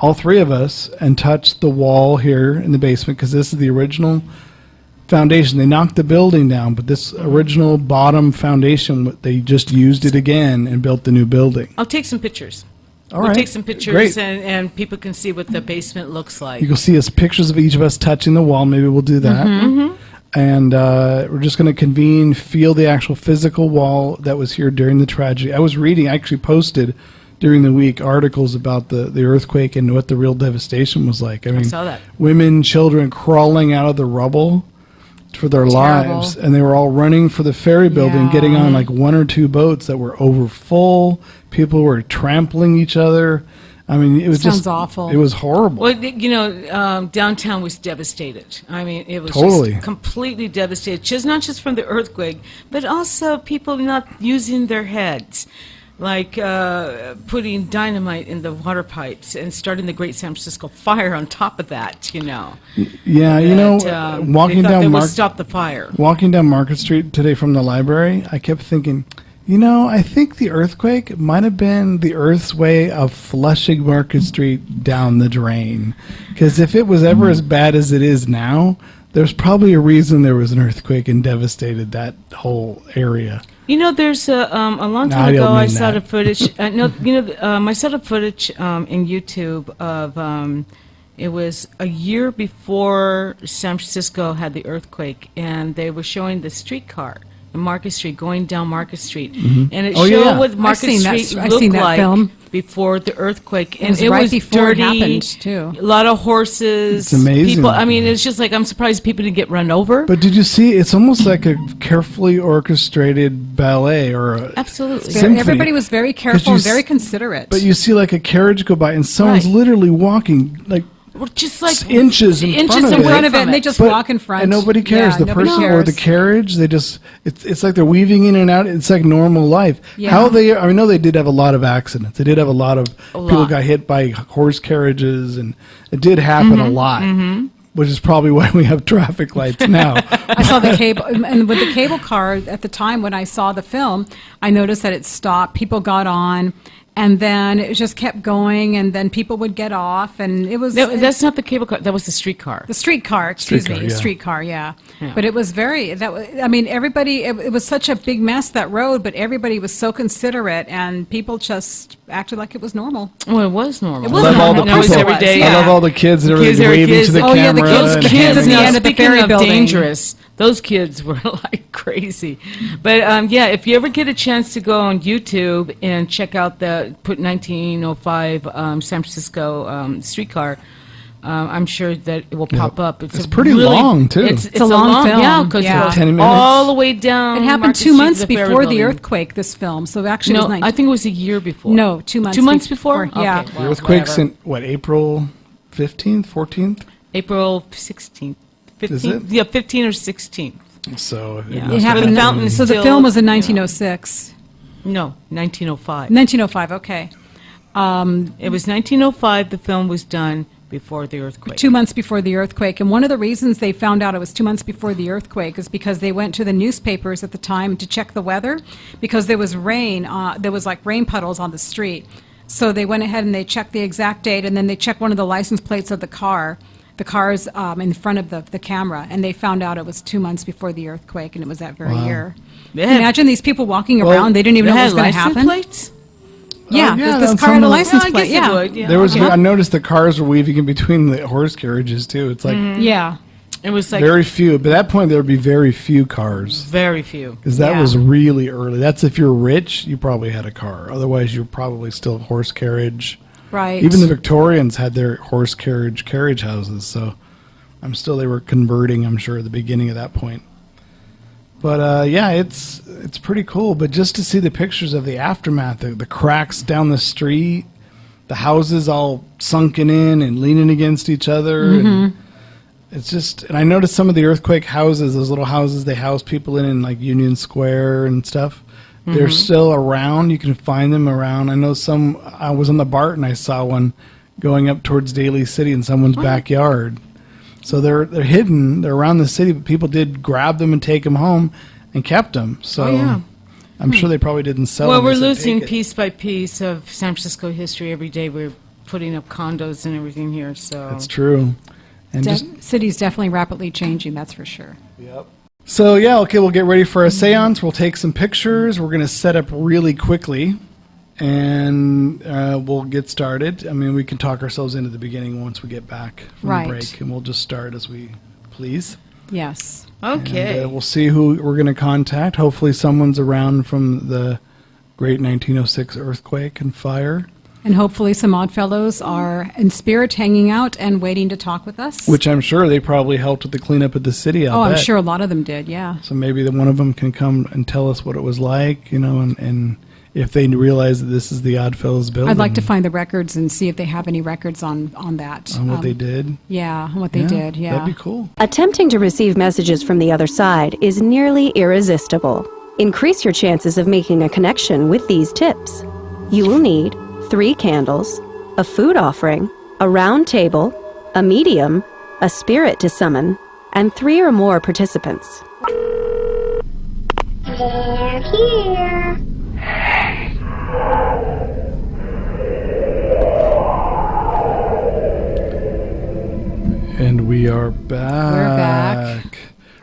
all three of us, and touch the wall here in the basement because this is the original foundation. They knocked the building down, but this original bottom foundation, they just used it again and built the new building. I'll take some pictures. All We'll right. take some pictures Great. and people can see what the basement looks like. You'll see us pictures of each of us touching the wall. Maybe we'll do that. And we're just going to convene, feel the actual physical wall that was here during the tragedy. I was reading, I actually posted during the week articles about the earthquake and what the real devastation was like. I mean, saw that. Women, children crawling out of the rubble for their Terrible. lives. And they were all running for the ferry building, Yeah. getting on like one or two boats that were over full. People were trampling each other. I mean, it was Sounds just awful. It was horrible. Well, you know, downtown was devastated. I mean, it was Totally. just completely devastated. Not just from the earthquake, but also people not using their heads, like putting dynamite in the water pipes and starting the Great San Francisco Fire on top of that. You know, Yeah, that, walking they thought they down would stop the fire. Walking down Market Street today from the library, I kept thinking, I think the earthquake might have been the Earth's way of flushing Market Street down the drain. Because if it was ever as bad as it is now, there's probably a reason there was an earthquake and devastated that whole area. You know, there's a long No, time I don't ago I mean saw that. the footage. I saw the footage in YouTube of it was a year before San Francisco had the earthquake, and they were showing the streetcar in Market Street going down Market Street, and it Oh, showed yeah. what Market seen that- Street I've looked seen that like film. before the earthquake, and was it right was before it dirty. happened, too. A lot of horses. It's amazing. People. I mean, it's just like I'm surprised people didn't get run over. But did you see? It's almost like a carefully orchestrated ballet or a Absolutely. symphony. Everybody was very careful you and very s- considerate. But you see like a carriage go by and someone's Right. literally walking like Well, just like inches in front of in it. front of it, and they just But- walk in front. and nobody cares. Yeah, The nobody person or the cares. carriage, they just it's like they're weaving in and out. It's like normal life. Yeah. How I know they did have a lot of accidents. They did have a lot of people lot. got hit by horse carriages, and it did happen a lot. Which is probably why we have traffic lights now. I saw the cable, and with the cable car at the time when I saw the film, I noticed that it stopped. People got on, And then it just kept going, and then people would get off, and it was... That's not the cable car. That was the streetcar. The streetcar, excuse me. Streetcar, yeah. Streetcar, yeah. But it was everybody, it was such a big mess, that road, but everybody was so considerate, and people just acted like it was normal. Well, it was normal. It was I love all the normal. It was people. every day. I love all the kids that are Kids, there were waving kids. to the Oh, yeah, the camera. kids- and the kids handing in the out- end of the Speaking ferry of building. dangerous, those kids were like crazy. But yeah, if you ever get a chance to go on YouTube and check out put 1905 San Francisco streetcar, I'm sure that it will pop up. It's pretty long, too. It's a long film. Yeah, because Yeah. it goes 10 minutes. all the way down. It happened Market 2 Street months to the ferry before the building. earthquake, this film. So actually, No, it was 19 I think it was a year before. No, 2 months. 2 months before? Yeah. Okay, The well, earthquake's whatever. in, April 15th, 14th? April 16th. 15th? Is it? Yeah, 15 or 16th. So Yeah. must It have happened. been- The fountain is So the still- film was in 1906. No, 1905. 1905. Okay. It was 1905 the film was done before the earthquake. 2 months before the earthquake. And one of the reasons they found out it was 2 months before the earthquake is because they went to the newspapers at the time to check the weather, because there was rain, there was like rain puddles on the street. So they went ahead and they checked the exact date, and then they checked one of the license plates of the cars in front of the camera, and they found out it was 2 months before the earthquake, and it was that very year. Yeah. Imagine these people walking around, they didn't even know what was going to happen. Plates? Yeah, yeah, this that's car had a some of the- license I plate, guess yeah. it would, yeah. There was. Okay. I noticed the cars were weaving in between the horse carriages too. It's like Yeah. It was like very few. But at that point, there would be very few cars very few. because that Yeah. was really early. That's if you're rich, you probably had a car. Otherwise, you're probably still horse carriage. Right. Even the Victorians had their horse carriage houses. So they were converting. I'm sure at the beginning of that point. But yeah, it's pretty cool. But just to see the pictures of the aftermath, the cracks down the street, the houses all sunken in and leaning against each other, and it's just. And I noticed some of the earthquake houses, those little houses they house people in like Union Square and stuff. They're still around. You can find them around. I know some. I was on the BART and I saw one going up towards Daly City in someone's backyard. So they're hidden. They're around the city, but people did grab them and take them home and kept them. So yeah. I'm sure they probably didn't sell Well, them. we're They said, losing "Take it." piece by piece of San Francisco history every day. We're putting up condos and everything here. So That's true. And City's definitely rapidly changing, that's for sure. so yeah, okay, we'll get ready for a seance. We'll take some pictures. We're going to set up really quickly, and we'll get started. I mean, we can talk ourselves into the beginning once we get back from Right. the break, and we'll just start as we please. Yes. okay. And, we'll see who we're going to contact. Hopefully someone's around from the great 1906 earthquake and fire, And hopefully some Oddfellows are in spirit hanging out and waiting to talk with us. which I'm sure they probably helped with the cleanup of the city. I'm bet. sure a lot of them did, yeah. So maybe one of them can come and tell us what it was like, and if they realize that this is the Oddfellows building. I'd like to find the records and see if they have any records on that. on what they did. Yeah, on what they did, yeah. That'd be cool. Attempting to receive messages from the other side is nearly irresistible. Increase your chances of making a connection with these tips. You will need 3 candles, a food offering, a round table, a medium, a spirit to summon, and 3 or more participants. They're here. And we are back. We're back.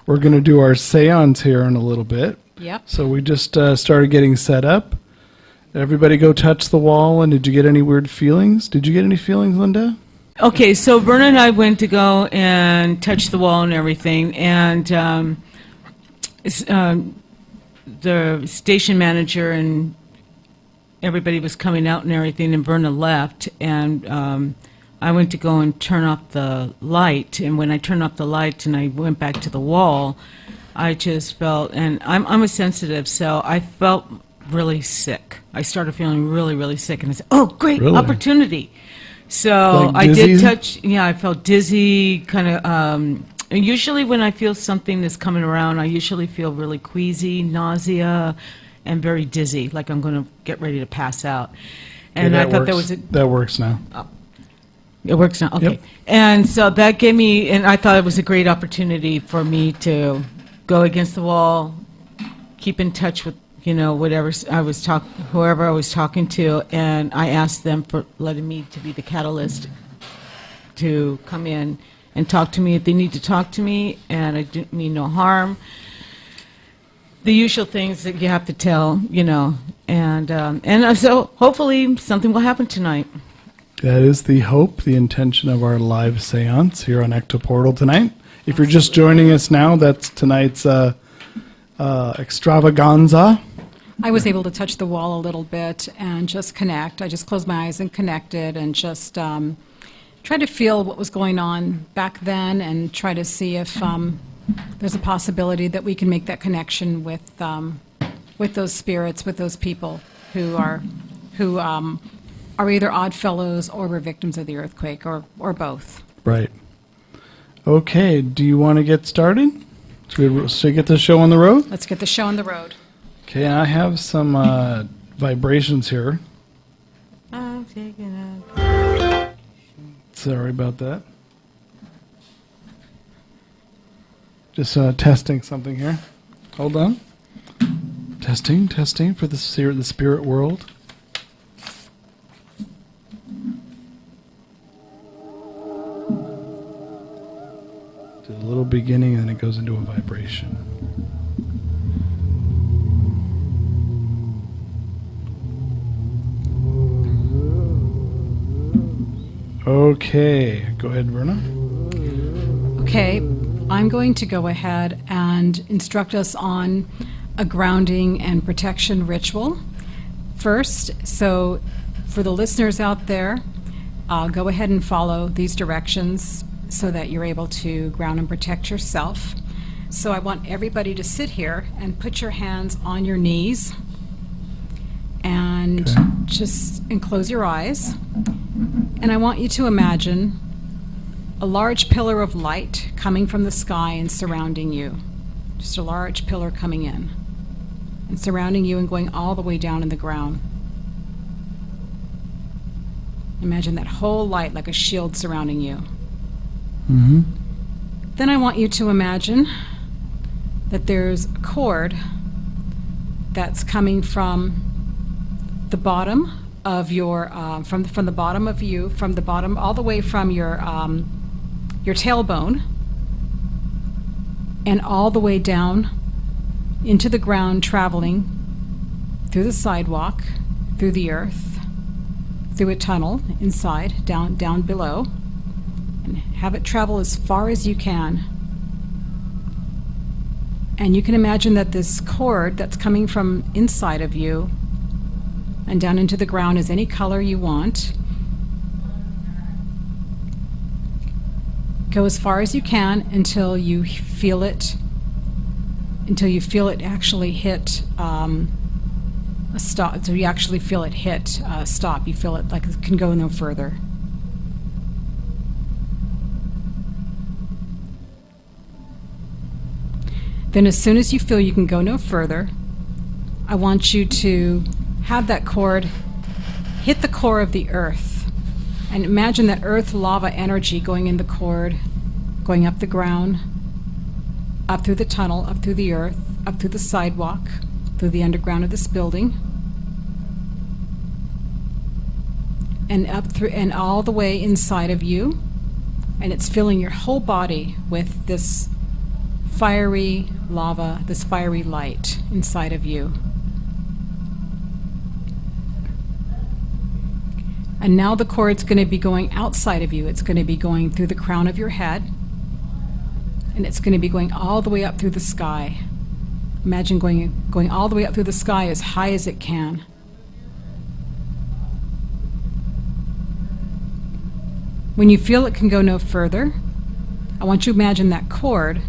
We're going to do our seance here in a little bit. Yep. So we just started getting set up. Everybody go touch the wall, and did you get any weird feelings? Did you get any feelings, Linda? Okay, so Verna and I went to go and touch the wall and everything, and the station manager and everybody was coming out and everything, and Verna left, and I went to go and turn off the light, and when I turned off the light and I went back to the wall, I just felt, and I'm a sensitive, so I felt really sick. I started feeling really, really sick, and I said, "Oh, great Really? opportunity!" So Like I did dizzy? touch. Yeah, I felt dizzy, kind of. And usually, when I feel something that's coming around, I usually feel really queasy, nausea, and very dizzy, like I'm going to get ready to pass out. And Okay, I thought that was that works now. it works now. Okay. Yep. And so that gave me, and I thought it was a great opportunity for me to go against the wall, keep in touch with whoever I was talking to, and I asked them for letting me to be the catalyst to come in and talk to me if they need to talk to me, and I didn't mean no harm. The usual things that you have to tell, and so hopefully something will happen tonight. That is the hope, the intention of our live seance here on Ecto Portal tonight. If you're just joining us now, that's tonight's extravaganza. I was able to touch the wall a little bit and just connect. I just closed my eyes and connected and just tried to feel what was going on back then and try to see if there's a possibility that we can make that connection with those spirits, with those people who are either odd fellows or were victims of the earthquake, or both. Right. Okay, do you want to get started? Should we get the show on the road? Let's get the show on the road. Okay, I have some vibrations here. I'm taking a... Sorry about that. Just testing something here. Hold on. Testing for the spirit world. Do a little beginning and then it goes into a vibration. Okay, go ahead, Verna. Okay, I'm going to go ahead and instruct us on a grounding and protection ritual first. So for the listeners out there, go ahead and follow these directions so that you're able to ground and protect yourself. So I want everybody to sit here and put your hands on your knees and close your eyes. And I want you to imagine a large pillar of light coming from the sky and surrounding you. Just a large pillar coming in and surrounding you and going all the way down in the ground. Imagine that whole light like a shield surrounding you. Mm-hmm. Then I want you to imagine that there's a cord that's coming from the bottom of your from the bottom of you, from the bottom all the way from your tailbone and all the way down into the ground, traveling through the sidewalk, through the earth, through a tunnel inside, down below, and have it travel as far as you can. And you can imagine that this cord that's coming from inside of you and down into the ground is any color you want. Go as far as you can until you feel it actually hit a stop. So you actually feel it hit stop. You feel it like it can go no further. Then as soon as you feel you can go no further, I want you to have that cord hit the core of the earth. And imagine that earth lava energy going in the cord, going up the ground, up through the tunnel, up through the earth, up through the sidewalk, through the underground of this building, and up through and all the way inside of you. And it's filling your whole body with this fiery lava, this fiery light inside of you. And now the cord's going to be going outside of you. It's going to be going through the crown of your head, and it's going to be going all the way up through the sky. Imagine going all the way up through the sky as high as it can. When you feel it can go no further, I want you to imagine that cord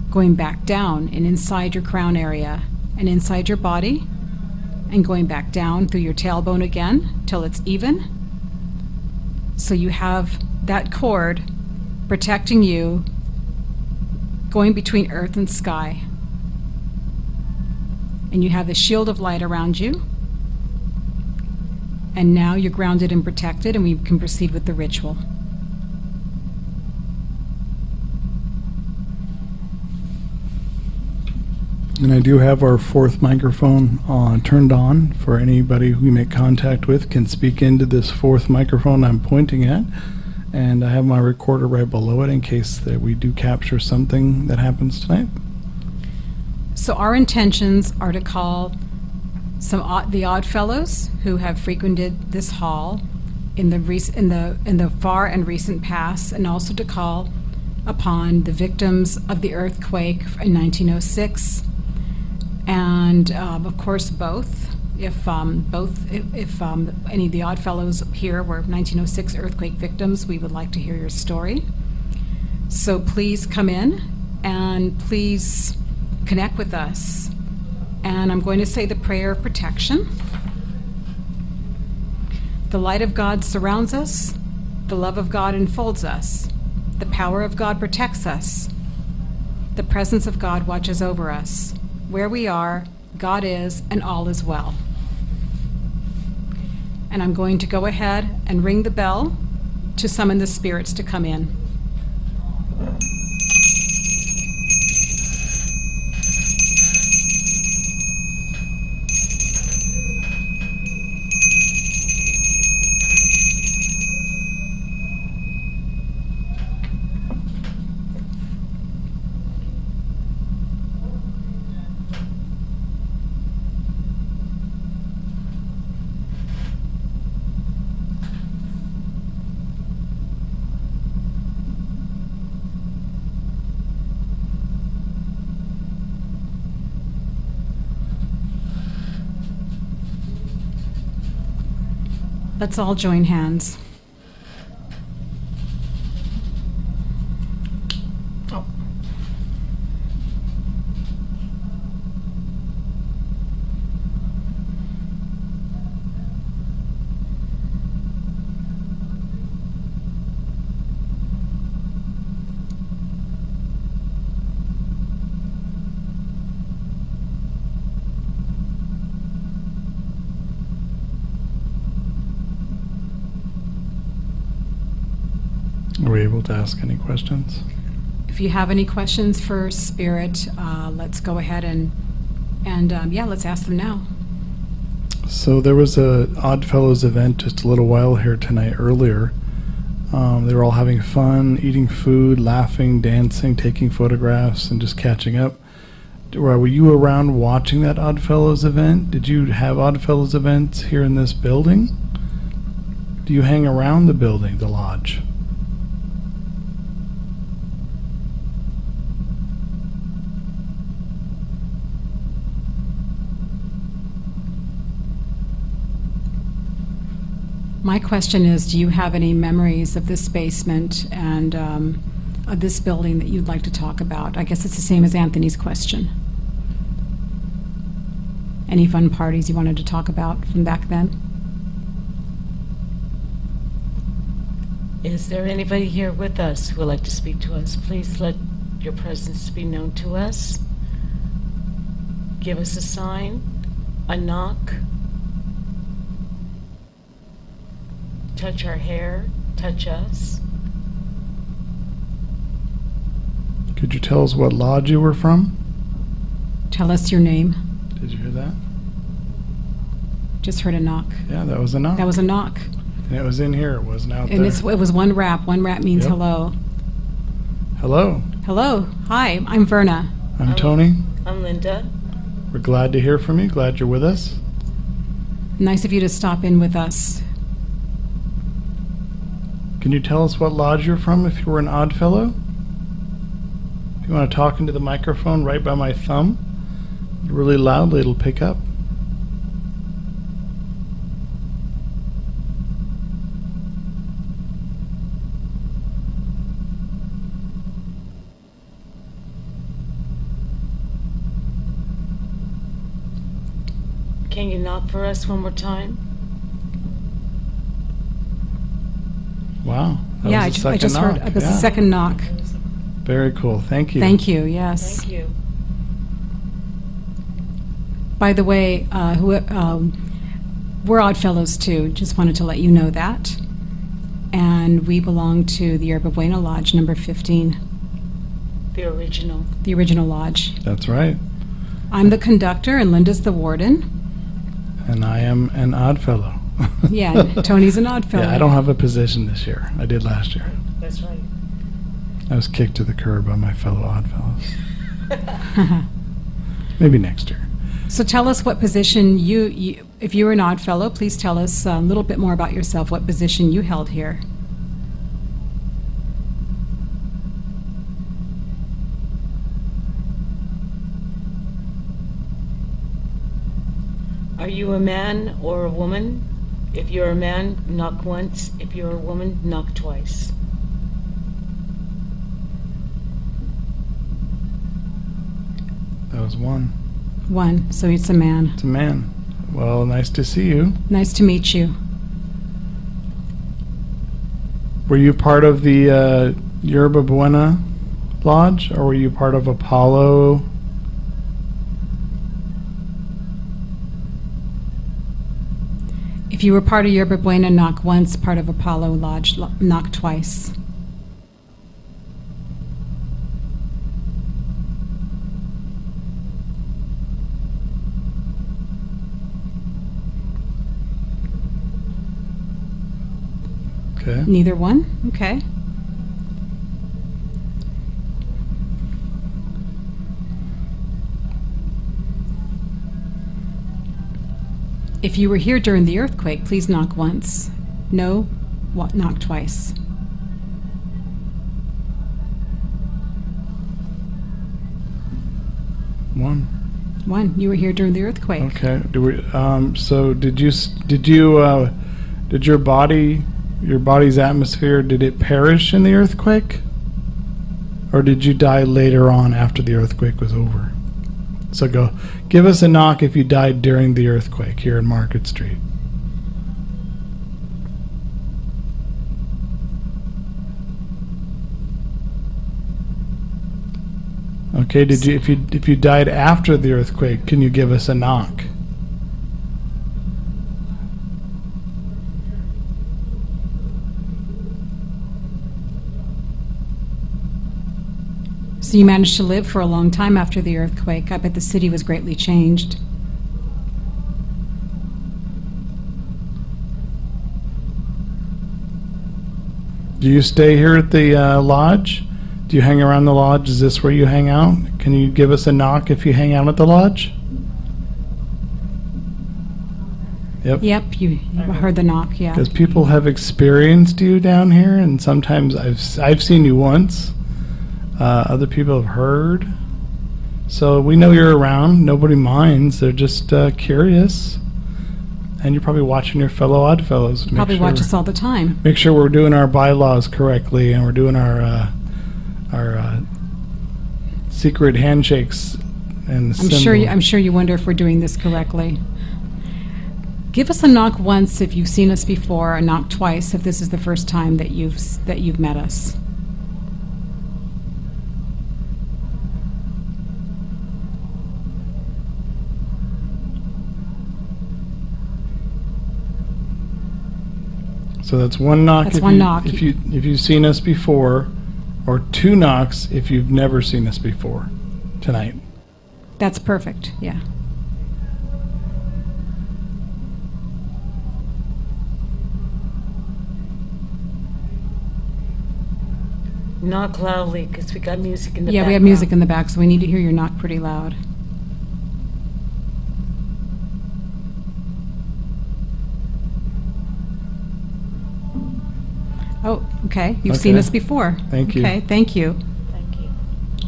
going back down and inside your crown area and inside your body, and going back down through your tailbone again till it's even. So you have that cord protecting you, going between earth and sky. And you have the shield of light around you. And now you're grounded and protected, and we can proceed with the ritual. And I do have our fourth microphone turned on for anybody who we make contact with can speak into this fourth microphone I'm pointing at. And I have my recorder right below it in case that we do capture something that happens tonight. So our intentions are to call the Odd Fellows who have frequented this hall in the far and recent past, and also to call upon the victims of the earthquake in 1906, and of course both. If any of the Odd Fellows here were 1906 earthquake victims, we would like to hear your story. So please come in and please connect with us. And I'm going to say the prayer of protection. The light of God surrounds us. The love of God enfolds us. The power of God protects us. The presence of God watches over us. Where we are, God is, and all is well. And I'm going to go ahead and ring the bell to summon the spirits to come in. Let's all join hands. Are we able to ask any questions? If you have any questions for Spirit, let's go ahead and let's ask them now. So there was a Odd Fellows event just a little while here tonight earlier. They were all having fun, eating food, laughing, dancing, taking photographs, and just catching up. Were you around watching that Odd Fellows event? Did you have Odd Fellows events here in this building? Do you hang around the building, the lodge? My question is, do you have any memories of this basement and of this building that you'd like to talk about? I guess it's the same as Anthony's question. Any fun parties you wanted to talk about from back then? Is there anybody here with us who would like to speak to us? Please let your presence be known to us. Give us a sign, a knock. Touch our hair, touch us. Could you tell us what lodge you were from? Tell us your name. Did you hear that? Just heard a knock. Yeah, that was a knock. That was a knock. And it was in here, it wasn't out And there. it was one rap. One rap means Yep. hello. Hello, Hello. Hi, I'm Verna. I'm Tony. I'm Linda. We're glad to hear from you, glad you're with us. Nice of you to stop in with us. Can you tell us what lodge you're from if you were an Odd Fellow? If you want to talk into the microphone right by my thumb, really loudly, it'll pick up. Can you knock for us one more time? Wow. That Yeah, I was the second just knock. heard. It was the Yeah. second knock. Very cool. Thank you. Thank you. Yes. Thank you. By the way, we're Odd Fellows too. Just wanted to let you know that. And we belong to the Yerba Buena Lodge, number 15, The original. the original lodge. That's right. I'm the conductor, and Linda's the warden. And I am an odd fellow. Yeah, and Tony's an odd fellow. Yeah, I don't have a position this year. I did last year. That's right. I was kicked to the curb by my fellow odd fellows. Maybe next year. So tell us what position you, if you were an odd fellow, please tell us a little bit more about yourself, what position you held here. Are you a man or a woman? If you're a man, knock once. If you're a woman, knock twice. That was one. One, so it's a man. It's a man. Well, nice to see you. Nice to meet you. Were you part of the Yerba Buena Lodge, or were you part of Apollo? If you were part of Yerba Buena, knock once. Part of Apollo Lodge, knock twice. Okay. Neither one? Okay. If you were here during the earthquake, please knock once. No, knock twice. One. One. You were here during the earthquake. Okay. So did your body's atmosphere, did it perish in the earthquake? Or did you die later on after the earthquake was over? So give us a knock if you died during the earthquake here in Market Street. Okay, if you died after the earthquake, can you give us a knock? So you managed to live for a long time after the earthquake. I bet the city was greatly changed. Do you stay here at the lodge? Do you hang around the lodge? Is this where you hang out? Can you give us a knock if you hang out at the lodge? Yep, you heard the knock, yeah. Because people have experienced you down here, and sometimes I've seen you once. Other people have heard. So we know you're around. Nobody minds. They're just curious. And you're probably watching your fellow odd fellows. Probably watch us all the time. Make sure we're doing our bylaws correctly, and we're doing our secret handshakes and I'm sure you wonder if we're doing this correctly. Give us a knock once if you've seen us before, a knock twice if this is the first time that you've met us. So that's one knock. That's one knock. If you've seen us before, or two knocks if you've never seen us before tonight. That's perfect, yeah. Knock loudly, because we got music in the background. Yeah, we have music in the back, so we need to hear your knock pretty loud. Oh, okay. You've seen us before. Thank you. Okay, thank you. Thank you.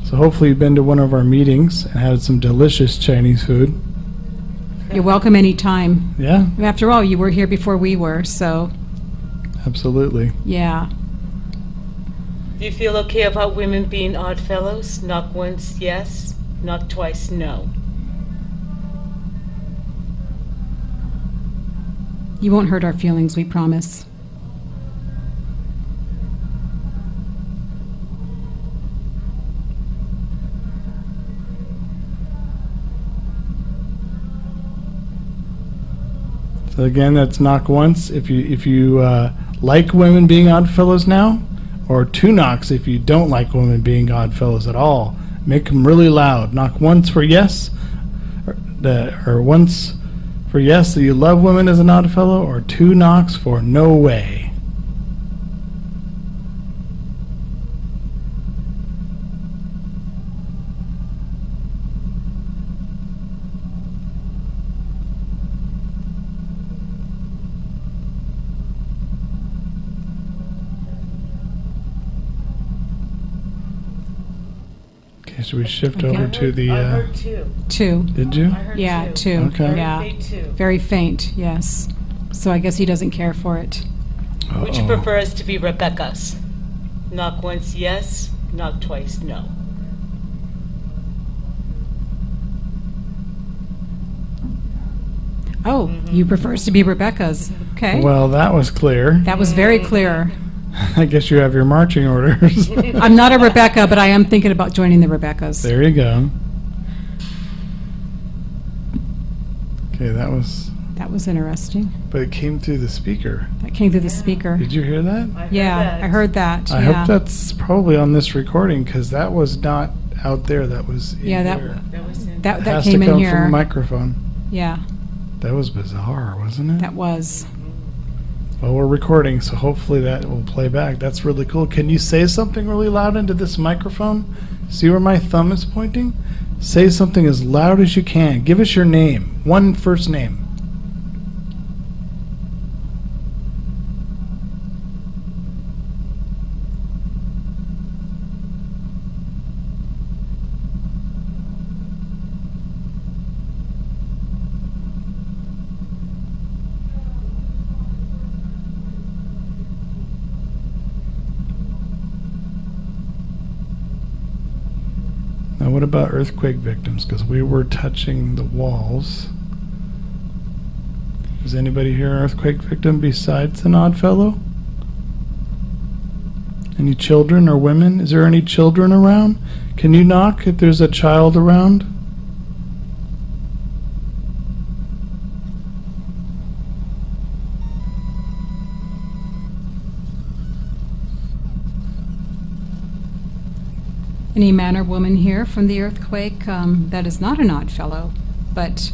So hopefully you've been to one of our meetings and had some delicious Chinese food. You're welcome anytime. Yeah, After all, you were here before we were, so absolutely. yeah. Do you feel okay about women being odd fellows? Knock once, yes. Knock twice, no. You won't hurt our feelings, we promise. So again, that's knock once if you like women being odd fellows now, or two knocks if you don't like women being odd fellows at all. Make them really loud. Knock once for yes, that, or once for yes that you love women as an odd fellow, or 2 knocks for no way. Okay, should we shift over to the... I heard 2. 2. Did you? I heard Yeah, 2. 2. Okay. Yeah. Very faint 2. Very faint, yes. So I guess he doesn't care for it. Would you Uh-oh. prefer us to be Rebecca's? Knock once, yes. Knock twice, no. Oh, you prefer us to be Rebecca's. Okay. Well, that was clear. That was very clear. I guess you have your marching orders. I'm not a Rebecca, but I am thinking about joining the Rebeccas. There you go. Okay, that was... That was interesting. But it came through the speaker. That came through the speaker. Did you hear that? I heard Yeah, that. I heard that. I yeah. hope that's probably on this recording, because that was not out there. That was in Yeah, that- here. That was in. That Has came to come in from the here. microphone. Yeah, That was bizarre, wasn't it? that was. Well, we're recording, so hopefully that will play back. That's really cool. Can you say something really loud into this microphone? See where my thumb is pointing? Say something as loud as you can. Give us your name. One first name. Now, what about earthquake victims? Because we were touching the walls. Is anybody here an earthquake victim besides an odd fellow? Any children or women? Is there any children around? Can you knock if there's a child around? Any man or woman here from the earthquake that is not an odd fellow, but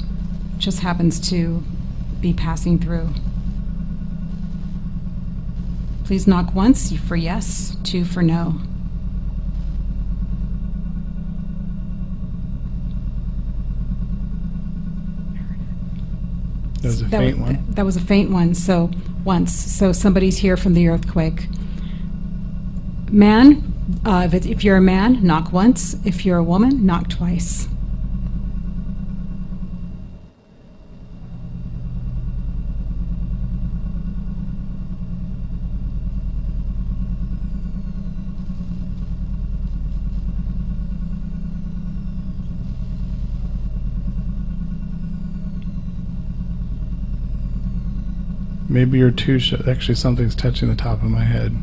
just happens to be passing through? Please knock once for yes, 2 for no. That was a faint one. That was a faint one, so once. So somebody's here from the earthquake. Man, if you're a man, knock once. If you're a woman, knock twice. Maybe you're too actually, something's touching the top of my head.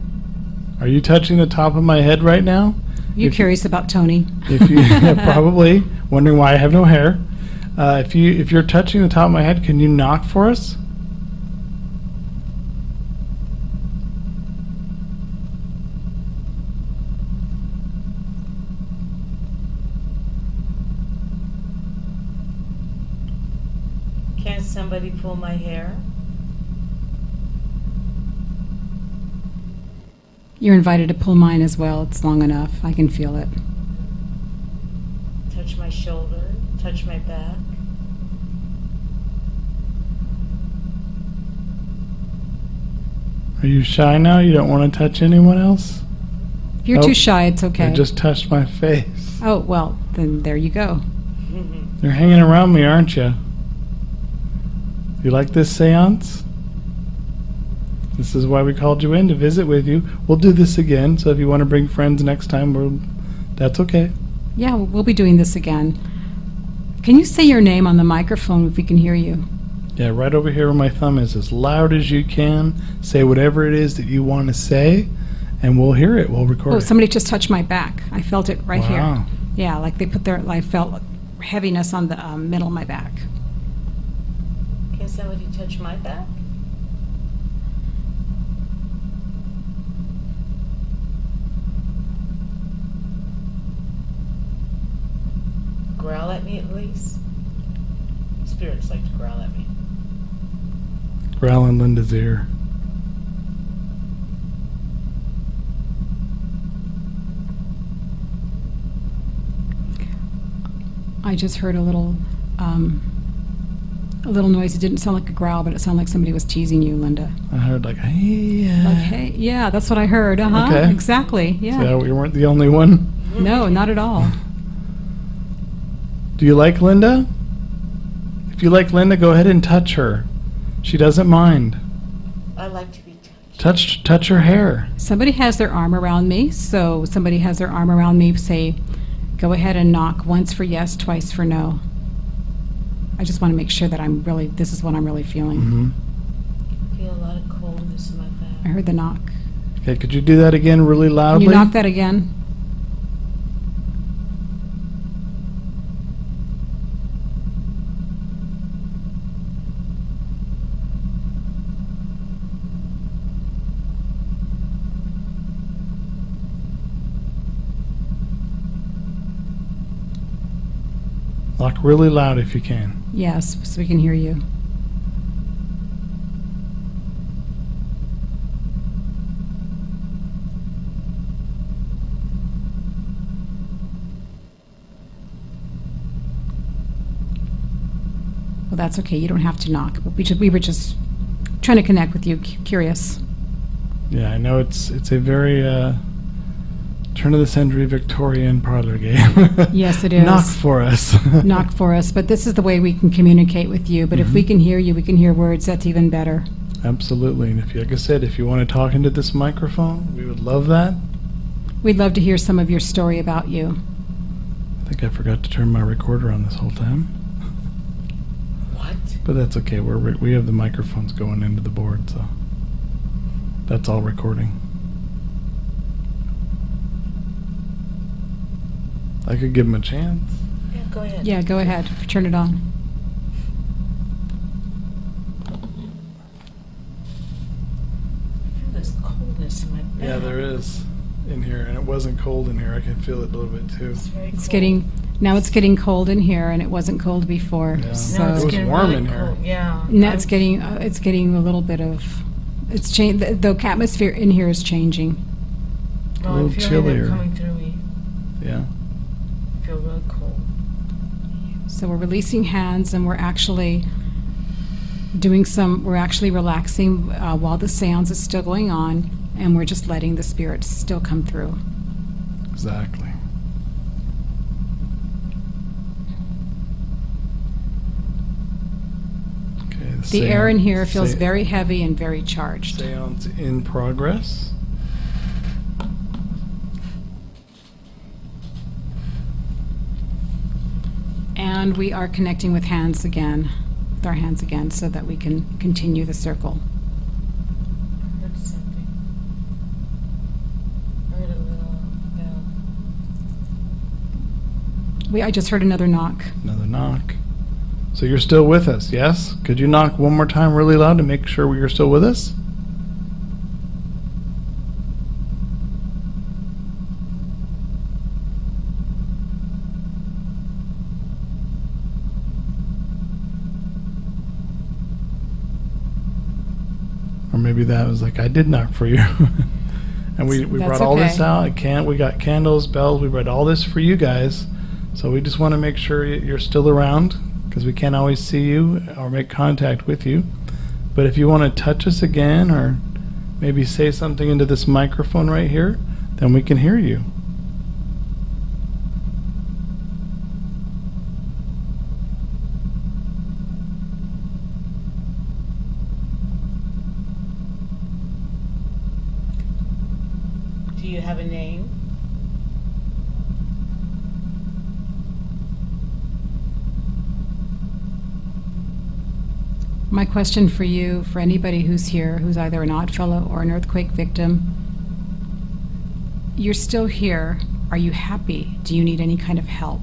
Are you touching the top of my head right now? You curious about Tony? If you probably wondering why I have no hair. If you're touching the top of my head, can you knock for us? Can somebody pull my hair? You're invited to pull mine as well. It's long enough. I can feel it. Touch my shoulder, touch my back. Are you shy now? You don't want to touch anyone else? If you're Nope. too shy, it's okay. I just touched my face. Oh, well, then there you go. You're hanging around me, aren't you? You like this seance? This is why we called you in, to visit with you. We'll do this again, so if you want to bring friends next time, that's okay. Yeah, we'll be doing this again. Can you say your name on the microphone if we can hear you? Yeah, right over here where my thumb is, as loud as you can. Say whatever it is that you want to say, and we'll hear it. We'll record Oh, it. somebody just touched my back. I felt it right Wow. here. Yeah, like they put I felt heaviness on the middle of my back. Can somebody touch my back? Growl at me at least. spirits like to growl at me. Growl in Linda's ear. I just heard a little noise. It didn't sound like a growl, but it sounded like somebody was teasing you, Linda. I heard like, hey. Like, hey, yeah, that's what I heard. Okay. Exactly. Yeah. So you weren't the only one? No, not at all. Do you like Linda? If you like Linda, go ahead and touch her. She doesn't mind. I like to be touched. Touch her hair. Somebody has their arm around me, so somebody has their arm around me, say, go ahead and knock once for yes, twice for no. I just want to make sure that this is what I'm really feeling. Mm-hmm. I feel a lot of coldness in my back. I heard the knock. Okay, could you do that again really Can loudly? you knock that again? Knock really loud if you can. Yes, so we can hear you. Well, that's okay. You don't have to knock, but we were just trying to connect with you, curious. Yeah, I know it's a very turn of the century Victorian parlor game. Yes, it is. Knock for us. Knock for us, but this is the way we can communicate with you. But if we can hear you, we can hear words, that's even better. Absolutely. And if you, like I said, if you want to talk into this microphone, we would love that. We'd love to hear some of your story about you. I think I forgot to turn my recorder on this whole time. What? But that's okay. We have the microphones going into the board, so that's all recording. I could give him a chance. Yeah, go ahead. Yeah, go ahead. Turn it on. I feel this coldness in my back. Yeah, there is in here, and it wasn't cold in here. I can feel it a little bit too. It's very It's cold. now it's getting cold in here, and it wasn't cold before. Yeah. So No, it's It was getting warm really in here. cold. Yeah. now it's getting a little bit of it's changed. The atmosphere in here is changing. Oh, a little I'm feeling chillier. it coming through me. Yeah. I feel really cold. So we're releasing hands, and we're actually relaxing while the seance is still going on, and we're just letting the spirits still come through. Exactly. Okay. The air in here feels very heavy and very charged. Seance in progress. And we are connecting with our hands again, so that we can continue the circle. I heard something. I heard a little bell. I just heard another knock. Another knock. So you're still with us, yes? Could you knock one more time really loud to make sure you're still with us? Or maybe that was like, I did knock for you. And we That's brought all this okay. out. We got candles, bells. We brought all this for you guys. So we just want to make sure you're still around, because we can't always see you or make contact with you. But if you want to touch us again, or maybe say something into this microphone right here, then we can hear you. Do you have a name? My question for you, for anybody who's here, who's either an odd fellow or an earthquake victim, you're still here. Are you happy? Do you need any kind of help?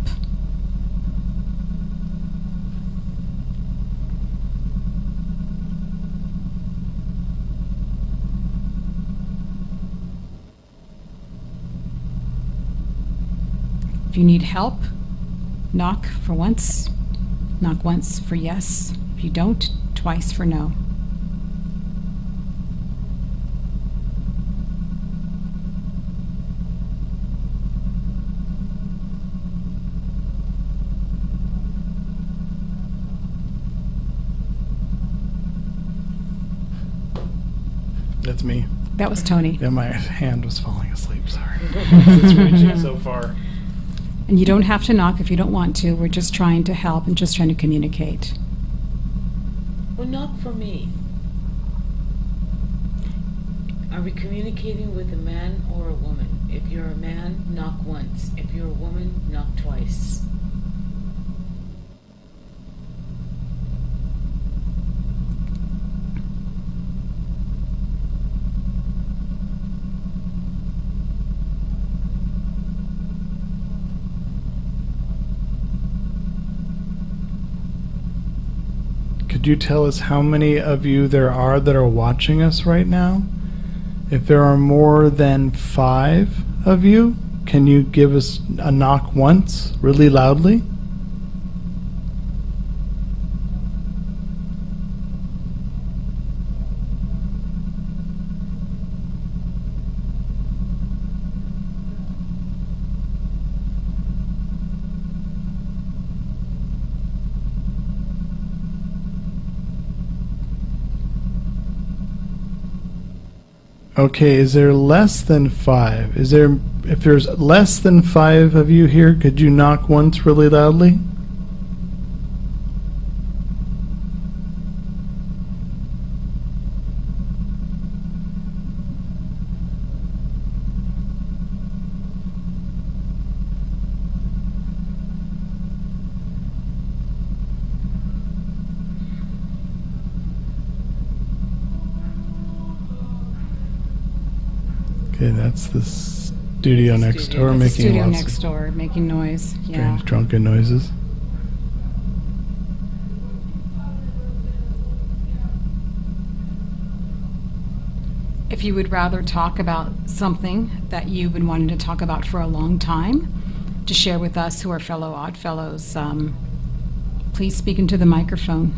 If you need help, knock for once, Knock once for yes. If you don't, twice for no. That's me. That was Tony. Yeah, my hand was falling asleep, sorry. It's reaching so far. And you don't have to knock if you don't want to. We're just trying to help and just trying to communicate. Well, knock for me. Are we communicating with a man or a woman? If you're a man, knock once. If you're a woman, knock twice. Could you tell us how many of you there are that are watching us right now? If there are more than 5 of you, can you give us a knock once, really loudly? Okay, is there less than 5? If there's less than 5 of you here, could you knock once really loudly? Okay, that's the studio next door That's the making studio lots next of door making noise. Yeah. strange drunken noises. If you would rather talk about something that you've been wanting to talk about for a long time, to share with us who are fellow Oddfellows, please speak into the microphone.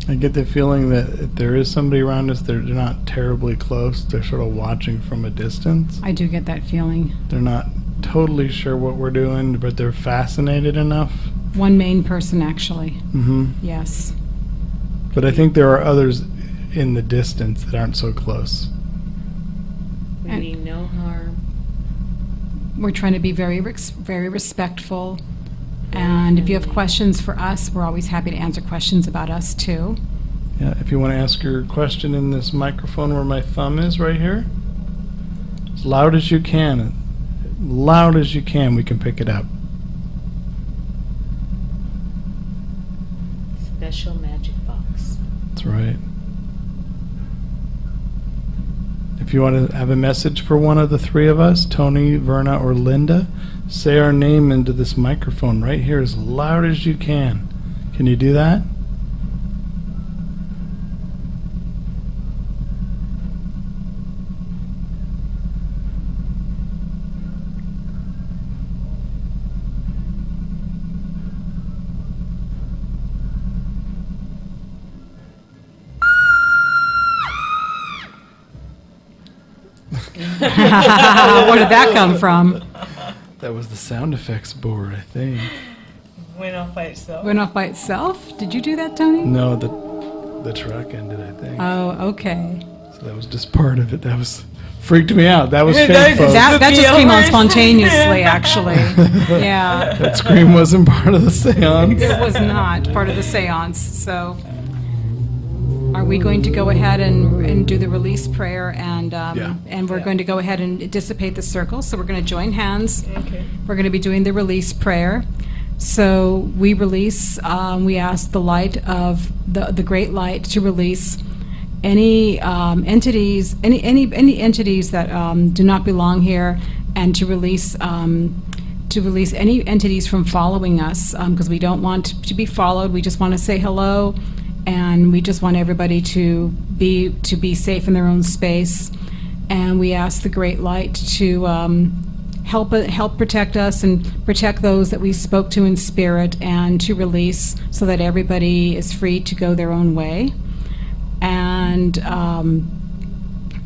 I get the feeling that if there is somebody around us, they're not terribly close. They're sort of watching from a distance. I do get that feeling. They're not totally sure what we're doing, but they're fascinated enough. One main person, actually. Mm-hmm. Yes. But I think there are others in the distance that aren't so close. We mean no harm. We're trying to be very respectful. And if you have questions for us, we're always happy to answer questions about us, too. Yeah, if you want to ask your question in this microphone where my thumb is right here, as loud as you can. Loud as you can, we can pick it up. Special magic box. That's right. If you want to have a message for one of the 3 of us, Tony, Verna, or Linda, say our name into this microphone right here as loud as you can. Can you do that? Where did that come from? That was the sound effects board, I think. Went off by itself. Went off by itself? Did you do that, Tony? No, the truck ended, I think. Oh, okay. So that was just part of it. That was freaked me out. That was fake, folks. That just came on spontaneously, actually. Yeah. That scream wasn't part of the seance. It was not part of the seance. So, are we going to go ahead and do the release prayer? And we're going to go ahead and dissipate the circle. So we're going to join hands. Okay. We're going to be doing the release prayer. So we release. We ask the light of the great light to release any entities, any entities that do not belong here, and to release any entities from following us, because we don't want to be followed. We just want to say hello, and we just want everybody to be safe in their own space. And we ask the Great Light to help protect us and protect those that we spoke to in spirit, and to release so that everybody is free to go their own way. And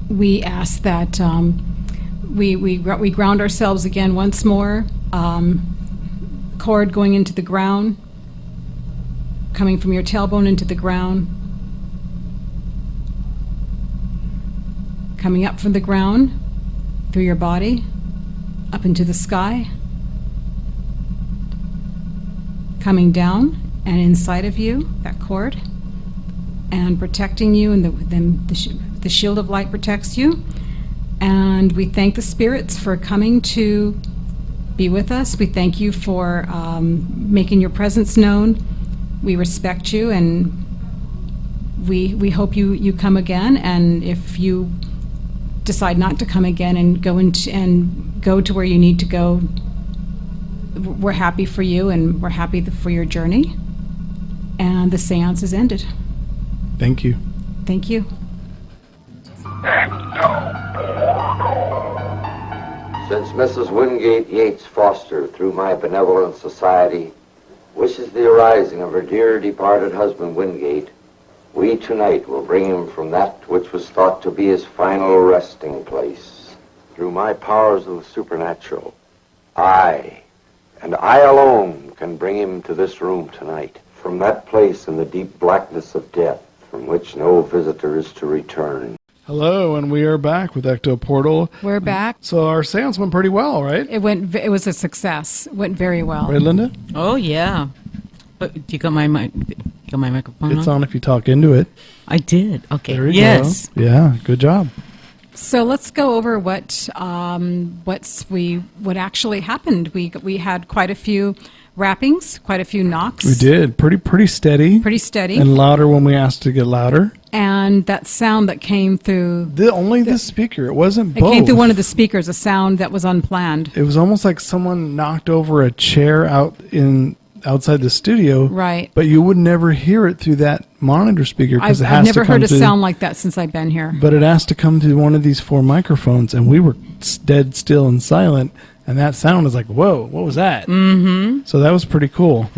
we ask that we ground ourselves again once more. Cord going into the ground, coming from your tailbone into the ground, coming up from the ground through your body up into the sky, coming down and inside of you, that cord, and protecting you, and the shield of light protects you. And we thank the spirits for coming to be with us. We thank you for making your presence known. We respect you, and we hope you come again. And if you decide not to come again and go to where you need to go, we're happy for you, and we're happy for your journey. And the seance is ended. Thank you. Thank you. Since Mrs. Wingate Yates Foster, through my benevolent society, wishes the arising of her dear departed husband Wingate, we tonight will bring him from that which was thought to be his final resting place. Through my powers of the supernatural, I, and I alone, can bring him to this room tonight, from that place in the deep blackness of death, from which no visitor is to return. Hello, and we are back with Ecto Portal. We're back. So our seance went pretty well, right? It was a success. It went very well. Right, Linda? Oh, yeah. But you got my mic? You got my microphone It's on if you talk into it. I did. Okay. There you yes. go. Yeah, good job. So let's go over what actually happened. We had quite a few rappings, quite a few knocks. We did. Pretty steady. Pretty steady. And louder when we asked to get louder. And that sound that came through... the speaker. It wasn't both. It came through one of the speakers, a sound that was unplanned. It was almost like someone knocked over a chair outside the studio. Right. But you would never hear it through that monitor speaker, because it has I've never to come heard a through, sound like that since I've been here. But it has to come through one of these 4 microphones, and we were dead still and silent. And that sound was like, whoa, what was that? Mm-hmm. So that was pretty cool.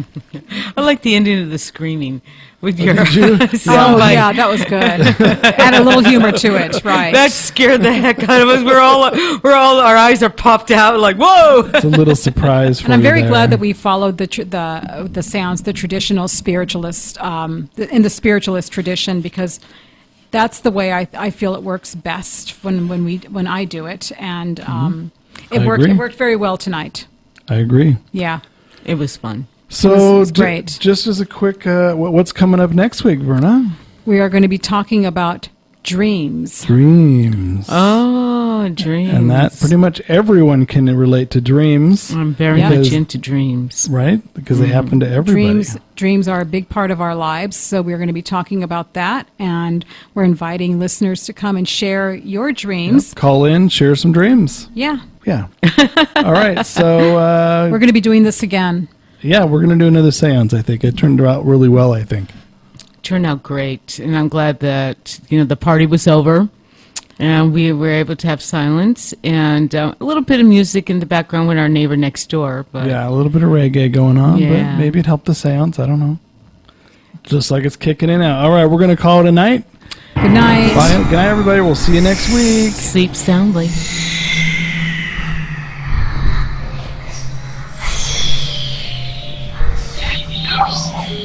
I like the ending of the screaming with your yeah, that was good. Add a little humor to it, right? That scared the heck out of us. We're all our eyes are popped out like, whoa! It's a little surprise for And I'm very there. glad that we followed the sounds, the traditional spiritualist, in the spiritualist tradition, because that's the way I feel it works best when I do it, and it worked very well tonight. I agree. Yeah, it was fun. So it was great. Just as a quick, what's coming up next week, Verna? We are going to be talking about dreams. Dreams. Oh, dreams. And that pretty much everyone can relate to dreams. I'm very much into dreams. Right? Because they happen to everybody. Dreams are a big part of our lives, so we're going to be talking about that, and we're inviting listeners to come and share your dreams. Yep. Call in, share some dreams. Yeah. Yeah. All right, so... we're going to be doing this again. Yeah, we're going to do another seance, I think. It turned out really well, I think. Turned out great, and I'm glad that the party was over, and we were able to have silence and a little bit of music in the background with our neighbor next door. But yeah, a little bit of reggae going on, yeah. But maybe it helped the seance. I don't know. Just like it's kicking in out. All right, we're going to call it a night. Good night. Bye. Good night, everybody. We'll see you next week. Sleep soundly.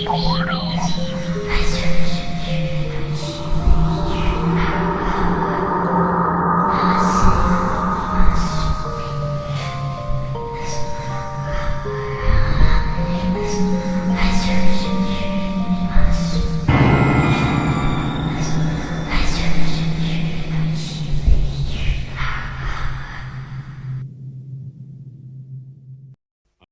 Portal.